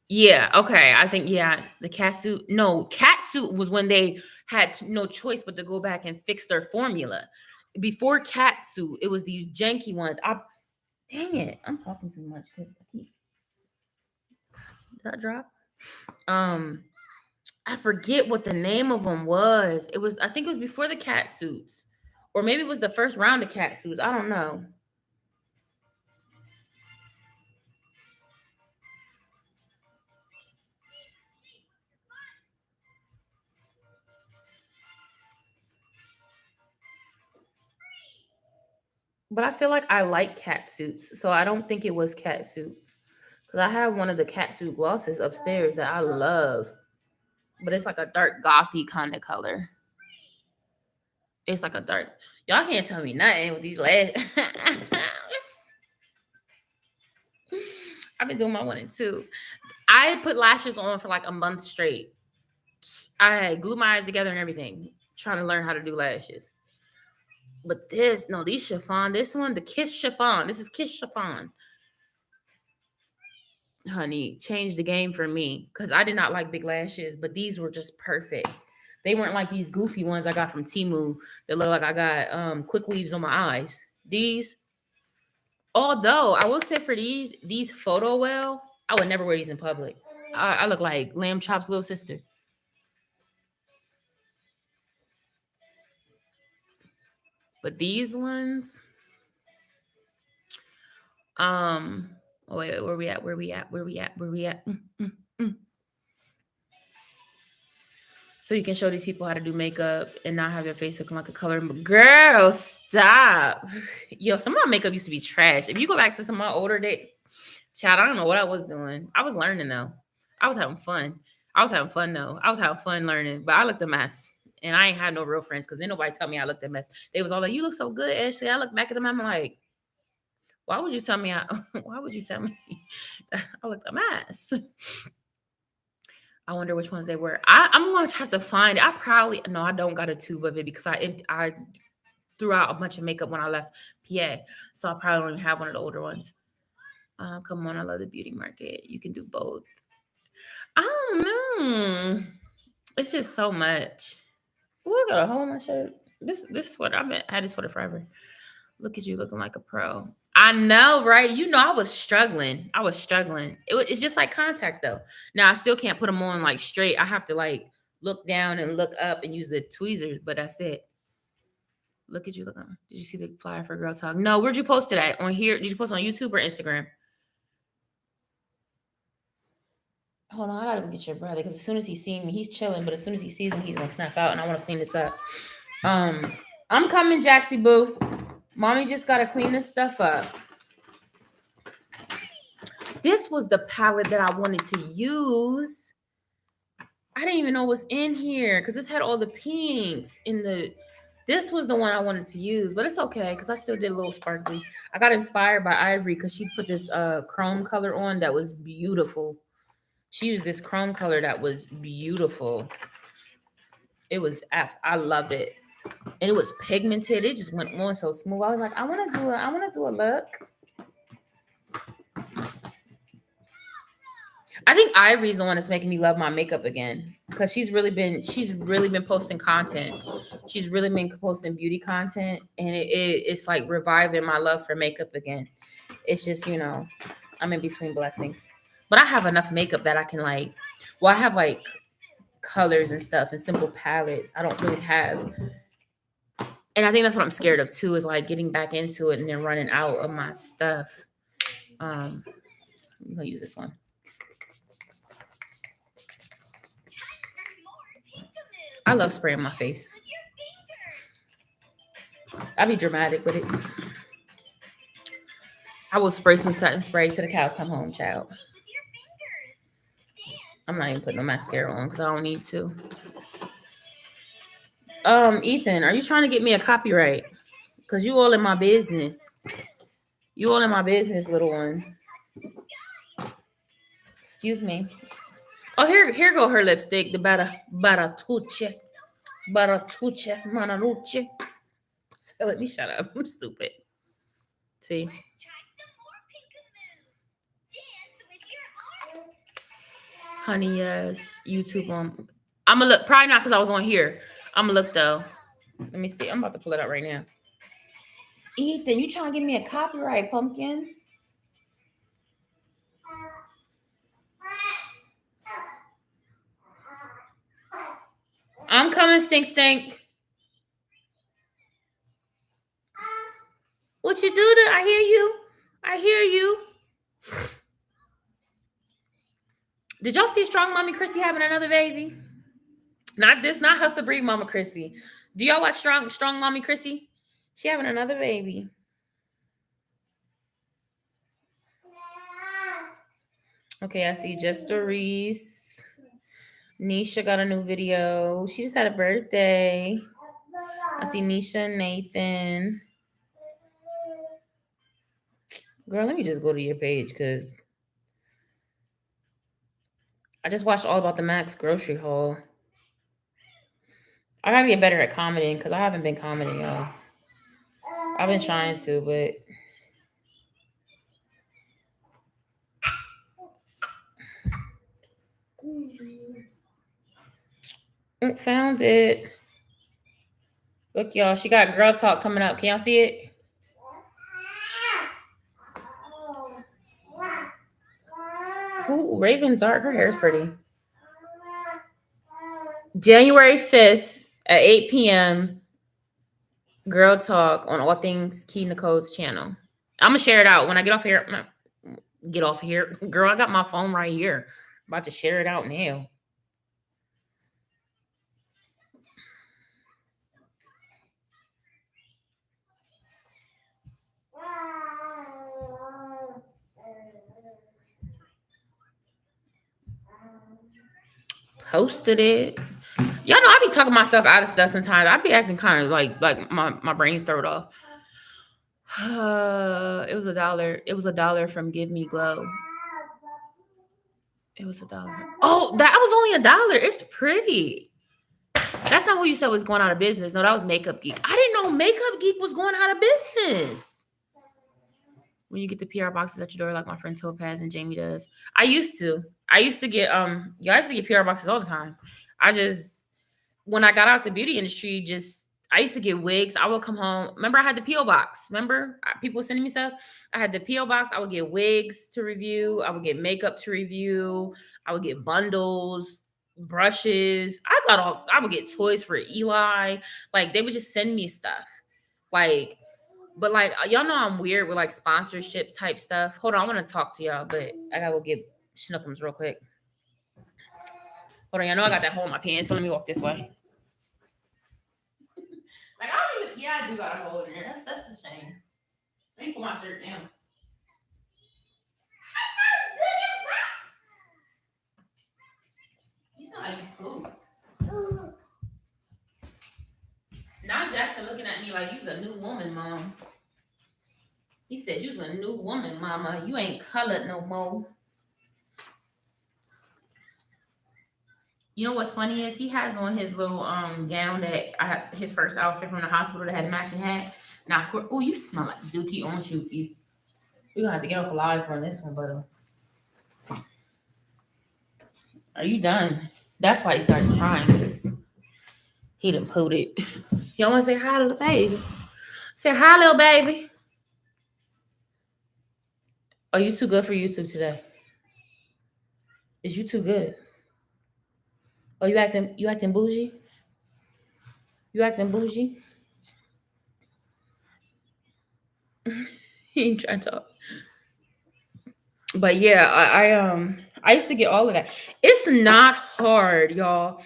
Yeah, okay. I think, yeah, the cat suit. No, cat suit was when they had no choice but to go back and fix their formula. Before cat suit, it was these janky ones. Dang it, I'm talking too much. Did that drop? I forget what the name of them was. I think it was before the cat suits. Or maybe it was the first round of cat suits. I don't know. But I feel like I like cat suits, so I don't think it was cat suit. Because I have one of the cat suit glosses upstairs that I love. But it's like a dark gothy kind of color. It's like a dark. Y'all can't tell me nothing with these lashes. I've been doing my 1 and 2. I put lashes on for like a month straight. I glued my eyes together and everything, trying to learn how to do lashes. But these chiffon, this one, the Kiss chiffon. This is Kiss chiffon. Honey, changed the game for me because I did not like big lashes, but these were just perfect. They weren't like these goofy ones I got from Temu that look like I got quick weaves on my eyes. These, although I will say for these photo well, I would never wear these in public. I look like Lamb Chop's little sister. But these ones, oh wait, where we at? Where we at? Where we at? Where we at? So you can show these people how to do makeup and not have their face looking like a color. But girl, stop. Yo, some of my makeup used to be trash. If you go back to some of my older days, child, I don't know what I was doing. I was learning though. I was having fun. I was having fun though. I was having fun learning, but I looked a mess. And I ain't had no real friends because then nobody tell me I looked a mess. They was all like, "You look so good, Ashley." I look back at them, I'm like, why would you tell me why would you tell me I looked a mess? I wonder which ones they were. I'm going to have to find it. I don't got a tube of it because I threw out a bunch of makeup when I left PA. So I probably don't even have one of the older ones. Come on, I love the beauty market. You can do both. I don't know. It's just so much. Ooh, I got a hole in my shirt. This sweater, had this sweater forever. Look at you looking like a pro. I know, right? You know, I was struggling. It's just like contacts, though. Now I still can't put them on like straight. I have to like look down and look up and use the tweezers, but that's it. Look at you looking. Did you see the flyer for Girl Talk? No, where'd you post it at? On here? Did you post it on YouTube or Instagram? Hold on, I gotta go get your brother because as soon as he sees me, he's chilling. But as soon as he sees me, he's gonna snap out, and I want to clean this up. I'm coming, Jaxie Boo. Mommy just gotta clean this stuff up. This was the palette that I wanted to use. I didn't even know what's in here because this had all the pinks in the. This was the one I wanted to use, but it's okay because I still did a little sparkly. I got inspired by Ivory because she put this chrome color on that was beautiful. She used this chrome color that was beautiful. It was I loved it. And it was pigmented. It just went on so smooth. I was like, I want to do a look. I think Ivory's the one that's making me love my makeup again because she's really been posting content. She's really been posting beauty content, and it's like reviving my love for makeup again. It's just, you know, I'm in between blessings, but I have enough makeup that I can I have like colors and stuff and simple palettes. I don't really have, and I think that's what I'm scared of too, is like getting back into it and then running out of my stuff. I'm gonna use this one. I love spraying my face. I be dramatic with it. I will spray some satin spray till the cows come home, child. I'm not even putting no mascara on because I don't need to. Ethan, are you trying to get me a copyright? Because you all in my business. You all in my business, little one. Excuse me. Oh, here go her lipstick, the Baratucci Manarucci. So let me shut up. I'm stupid. See? Honey, yes. YouTube on. I'm gonna look. Probably not because I was on here. I'm gonna look though. Let me see. I'm about to pull it up right now. Ethan, you trying to give me a copyright, pumpkin? I'm coming, stink. What you do to? I hear you. Did y'all see Strong Mommy Chrissy having another baby? Not Hustler Breed Mama Chrissy. Do y'all watch Strong Mommy Chrissy? She having another baby. Okay, I see Just Doris. Nisha got a new video. She just had a birthday. I see Nisha and Nathan. Girl, let me just go to your page because I just watched All About the Max grocery haul. I gotta get better at commenting because I haven't been commenting, y'all. I've been trying to, but found it. Look, y'all, she got Girl Talk coming up. Can y'all see it? Ooh, Raven Dark. Her hair is pretty. January 5th at 8 p.m. Girl Talk on All Things Key Nicole's channel. I'm going to share it out when I get off here. Girl, I got my phone right here. I'm about to share it out now. Posted it. Y'all know I be talking myself out of stuff sometimes. I be acting kind of like my brain's thrown off. It was $1. It was $1 from Give Me Glow. It was $1. Oh, that was only $1. It's pretty. That's not who you said was going out of business. No, that was Makeup Geek. I didn't know Makeup Geek was going out of business. when you get the PR boxes at your door, like my friend Topaz and Jamie does. I used to. I used to get I used to get PR boxes all the time. I just when I got out the beauty industry, just I used to get wigs. I would come home. Remember, I had the PO box. Remember, people sending me stuff. I had the PO box. I would get wigs to review. I would get makeup to review. I would get bundles, brushes. I would get toys for Eli. Like they would just send me stuff. Like, but like y'all know I'm weird with like sponsorship type stuff. Hold on, I want to talk to y'all, but I gotta go get Schnookums real quick. Hold on, y'all know I got that hole in my pants, so let me walk this way. Like I don't even. Yeah, I do got a hole in there. That's a shame. Let me put my shirt down. You sound like you pooped. Now Jackson looking at me like you's a new woman, mom. He said you's a new woman, mama. You ain't colored no more. You know what's funny is he has on his little gown that his first outfit from the hospital that had a matching hat. Now, oh, you smell like Dookie on Shuki. We're gonna have to get off alive from this one, but are you done? That's why he started crying because he done pooed it. You want to say hi, little baby? Say hi, little baby. Are you too good for YouTube today? Is you too good? Oh, you acting bougie? You acting bougie? He ain't trying to talk. But yeah, I used to get all of that. It's not hard, y'all,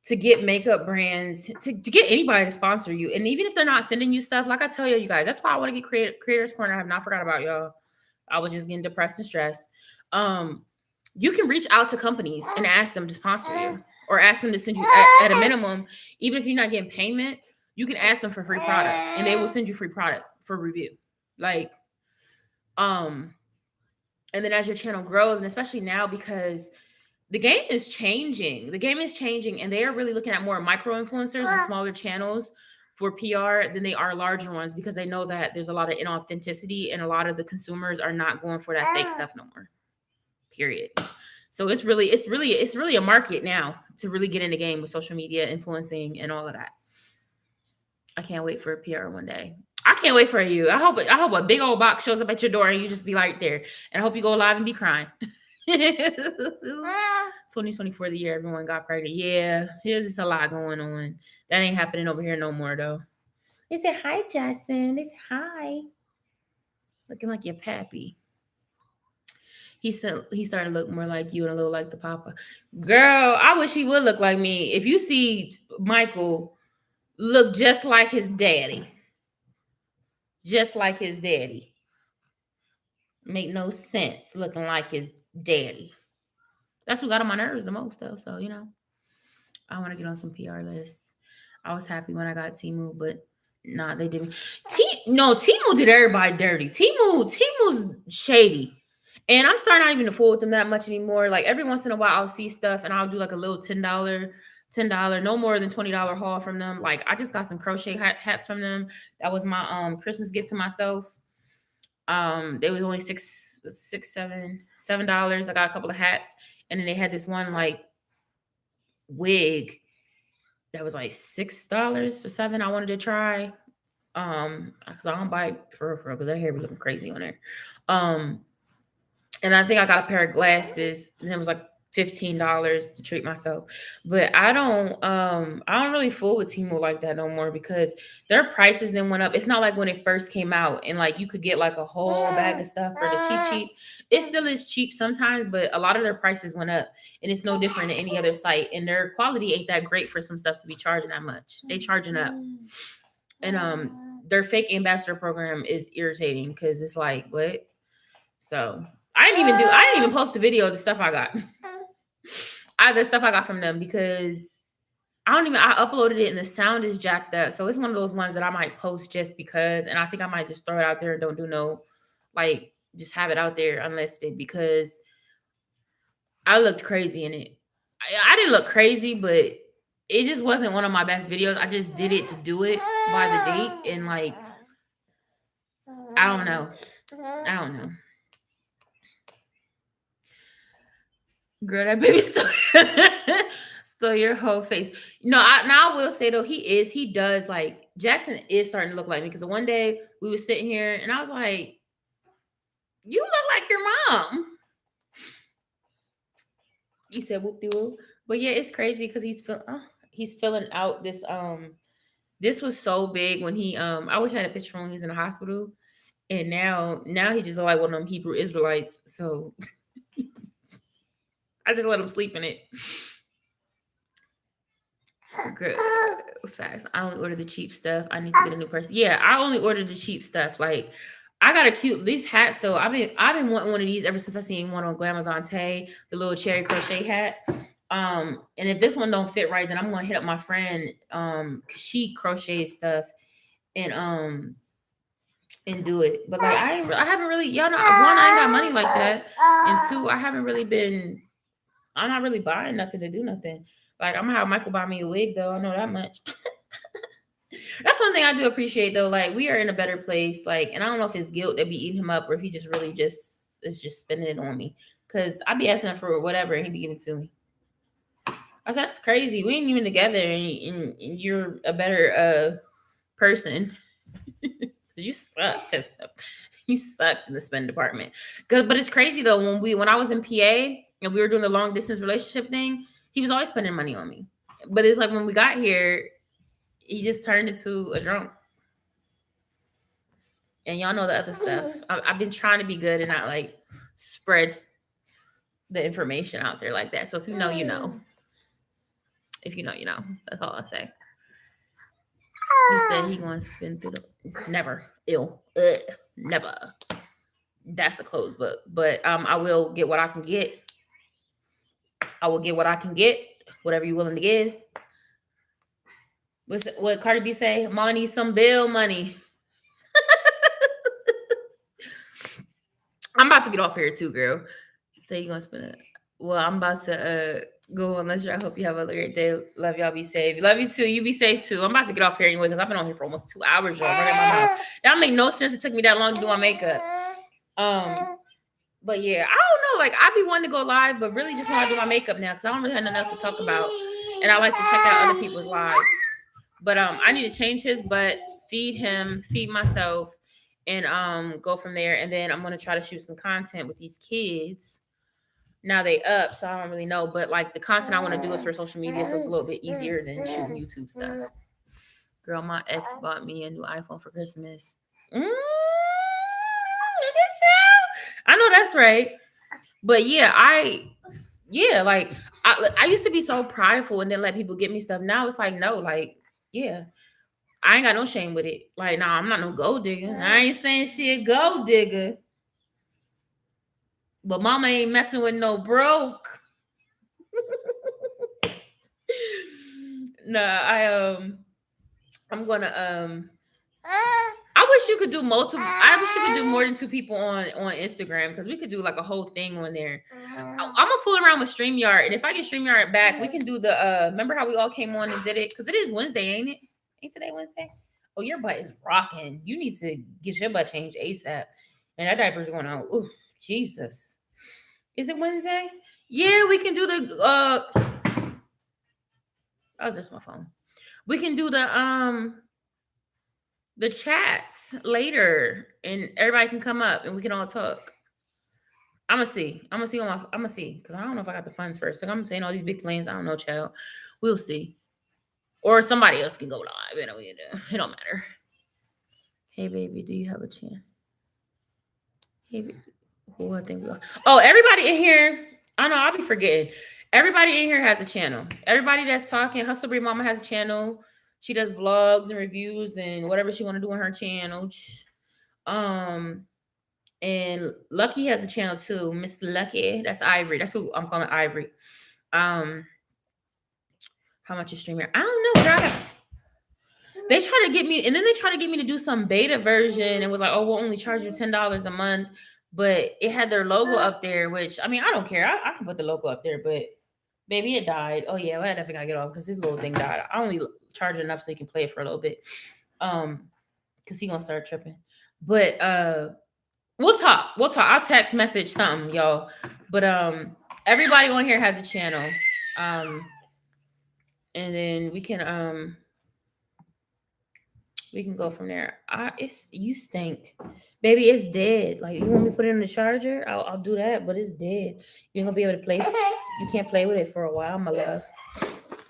to get makeup brands to get anybody to sponsor you. And even if they're not sending you stuff, like I tell you guys, that's why I want to get creators corner. I have not forgot about y'all. I was just getting depressed and stressed. You can reach out to companies and ask them to sponsor you or ask them to send you at a minimum, even if you're not getting payment, you can ask them for free product and they will send you free product for review. Like, and then as your channel grows, and especially now because the game is changing. The game is changing, and they are really looking at more micro influencers and smaller channels for PR than they are larger ones because they know that there's a lot of inauthenticity and a lot of the consumers are not going for that fake stuff no more. Period. So it's really a market now to really get in the game with social media influencing and all of that. I can't wait for a PR one day. I can't wait for you. I hope a big old box shows up at your door and you just be right there. And I hope you go live and be crying. 2024, the year everyone got pregnant. Yeah, there's just a lot going on. That ain't happening over here no more though. They said hi, Justin. They said hi. Looking like your pappy. He started to look more like you and a little like the papa. Girl, I wish he would look like me. If you see Michael look just like his daddy. Just like his daddy. Make no sense looking like his daddy. That's who got on my nerves the most, though. So, I want to get on some PR lists. I was happy when I got Temu, but nah, they didn't. Temu did everybody dirty. Temu's shady. And I'm starting not even to fool with them that much anymore. Like every once in a while, I'll see stuff and I'll do like a little $10, no more than $20 haul from them. Like I just got some crochet hats from them. That was my Christmas gift to myself. They was only $7. I got a couple of hats, and then they had this one like wig that was like $6 or $7. I wanted to try. Because I don't buy for because their hair be looking crazy on there. And I think I got a pair of glasses, and it was like $15 to treat myself. But I don't really fool with Temu like that no more because their prices then went up. It's not like when it first came out and like you could get like a whole bag of stuff for the cheap. It still is cheap sometimes, but a lot of their prices went up, and it's no different than any other site. And their quality ain't that great for some stuff to be charging that much. They charging up. And their fake ambassador program is irritating because it's like, what? So I didn't even post a video of the stuff I got. The stuff I got from them because I uploaded it and the sound is jacked up. So it's one of those ones that I might post just because, and I think I might just throw it out there and don't do no, like just have it out there unlisted because I looked crazy in it. I didn't look crazy, but it just wasn't one of my best videos. I just did it to do it by the date and like, I don't know. I don't know. Girl, that baby stole your whole face. No, I will say though, he does like Jackson is starting to look like me because one day we were sitting here and I was like, "You look like your mom." You said whoop de whoop, but yeah, it's crazy because he's filling out this. This was so big when he I wish I had a picture from when he's in the hospital, and now he just look like one of them Hebrew Israelites. So I just let him sleep in it. Good facts. I only order the cheap stuff. I need to get a new person. Yeah, I only ordered the cheap stuff. Like I got a cute these hats though. I've been wanting one of these ever since I seen one on Glamazon Tay, the little cherry crochet hat. And if this one don't fit right, then I'm gonna hit up my friend. Cause she crochets stuff and do it. But like I haven't really y'all know one, I ain't got money like that. And two, I'm not really buying nothing to do nothing. Like I'm gonna have Michael buy me a wig though. I know that much. That's one thing I do appreciate though. Like we are in a better place. Like, and I don't know if it's guilt that be eating him up or if he just really just is just spending it on me. Cause I be asking him for whatever and he be giving it to me. I said that's crazy. We ain't even together and you're a better person. You sucked. You sucked in the spend department. But it's crazy though. When I was in PA and we were doing the long distance relationship thing, he was always spending money on me. But it's like when we got here, he just turned into a drunk. And y'all know the other stuff. I've been trying to be good and not like spread the information out there like that. So if you know, you know. If you know, you know. That's all I say. He said he going to spin through the never ill never. That's a closed book. But I will get what I can get. I will get what I can get. Whatever you're willing to give. What Cardi B say? Mama needs some bill money. I'm about to get off here too, girl. So you gonna spend it? Well, I'm about to go on leisure. I hope you have a great day. Love y'all. Be safe. Love you too. You be safe too. I'm about to get off here anyway because I've been on here for almost 2 hours, y'all. Running my mouth. That don't make no sense. It took me that long to do my makeup. But yeah, I don't know. Like I be wanting to go live, but really just want to do my makeup now because I don't really have nothing else to talk about, and I like to check out other people's lives. But I need to change his butt, feed him, feed myself, and go from there. And then I'm gonna try to shoot some content with these kids. Now they up, so I don't really know. But like the content I want to do is for social media, so it's a little bit easier than shooting YouTube stuff. Girl, my ex bought me a new iPhone for Christmas. Look at you. I know that's right. But yeah, I used to be so prideful and then let people get me stuff. Now it's like, no, like, yeah. I ain't got no shame with it. Like, nah, I'm not no gold digger. I ain't saying she a gold digger. But mama ain't messing with no broke. Nah, I'm gonna I wish you could do multiple. I wish you could do more than 2 people on Instagram because we could do like a whole thing on there. I'm gonna fool around with StreamYard, and if I get StreamYard back, we can do the. Remember how we all came on and did it? Because it is Wednesday, ain't it? Ain't today Wednesday? Oh, your butt is rocking. You need to get your butt changed ASAP. And that diaper's going out. Ooh, Jesus. Is it Wednesday? Yeah, we can do the. That was just my phone. We can do the chats later and everybody can come up and we can all talk. I'm gonna see because I don't know if I got the funds first. Like I'm saying all these big plans. I don't know, child. We'll see. Or somebody else can go live. You know, it don't matter. Hey baby, do you have a chin? Hey baby. Who I think we are. Oh, everybody in here. I know I'll be forgetting. Everybody in here has a channel. Everybody that's talking, Hustle Bree Mama has a channel. She does vlogs and reviews and whatever she want to do on her channel. And Lucky has a channel too. Miss Lucky. That's Ivory. That's who I'm calling Ivory. How much is streamer? I don't know, girl. They try to get me, and then they try to get me to do some beta version and was like, oh, we'll only charge you $10 a month. But it had their logo up there, which I mean, I don't care. I can put the logo up there, but baby, it died. Oh yeah, well, I definitely gotta get off because this little thing died. I only charge it enough so you can play it for a little bit. Because he gonna start tripping. But We'll talk. We'll talk. I'll text message something, y'all. But everybody on here has a channel. And then we can go from there. It's you stink, baby. It's dead. Like you want me to put it in the charger? I'll do that, but it's dead. You ain't gonna be able to play. You can't play with it for a while, my love.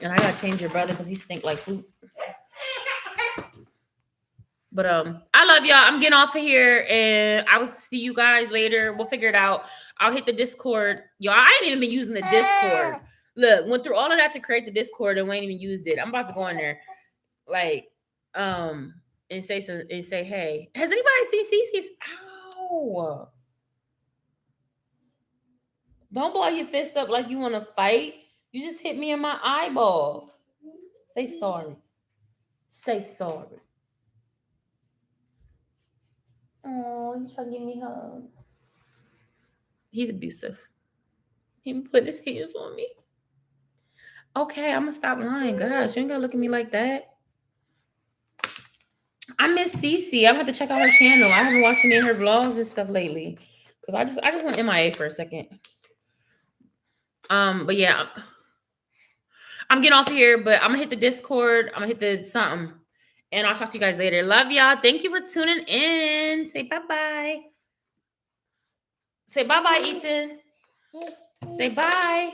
And I gotta change your brother because he stink like poop. But I love y'all. I'm getting off of here, and I will see you guys later. We'll figure it out. I'll hit the Discord, y'all. I ain't even been using the Discord. Look, went through all of that to create the Discord, and we ain't even used it. I'm about to go in there, like, and say hey, has anybody seen Cece's? Ow! Don't blow your fist up like you want to fight. You just hit me in my eyeball. Say sorry. Say sorry. Oh, he's trying to give me a hug. He's abusive. He put his hands on me. Okay, I'm gonna stop lying. Gosh, you ain't gotta look at me like that. I miss Cece. I'm gonna have to check out her channel. I haven't watched any of her vlogs and stuff lately. Cause I just went MIA for a second. But yeah, I'm getting off here, but I'm gonna hit the Discord. I'm gonna hit the something. And I'll talk to you guys later. Love y'all. Thank you for tuning in. Say bye-bye. Say bye-bye, Ethan. Say bye.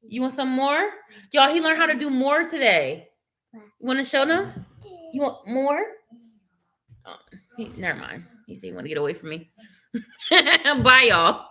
You want some more? Y'all, he learned how to do more today. You want to show them? You want more? Oh, never mind. He said he want to get away from me. Bye, y'all.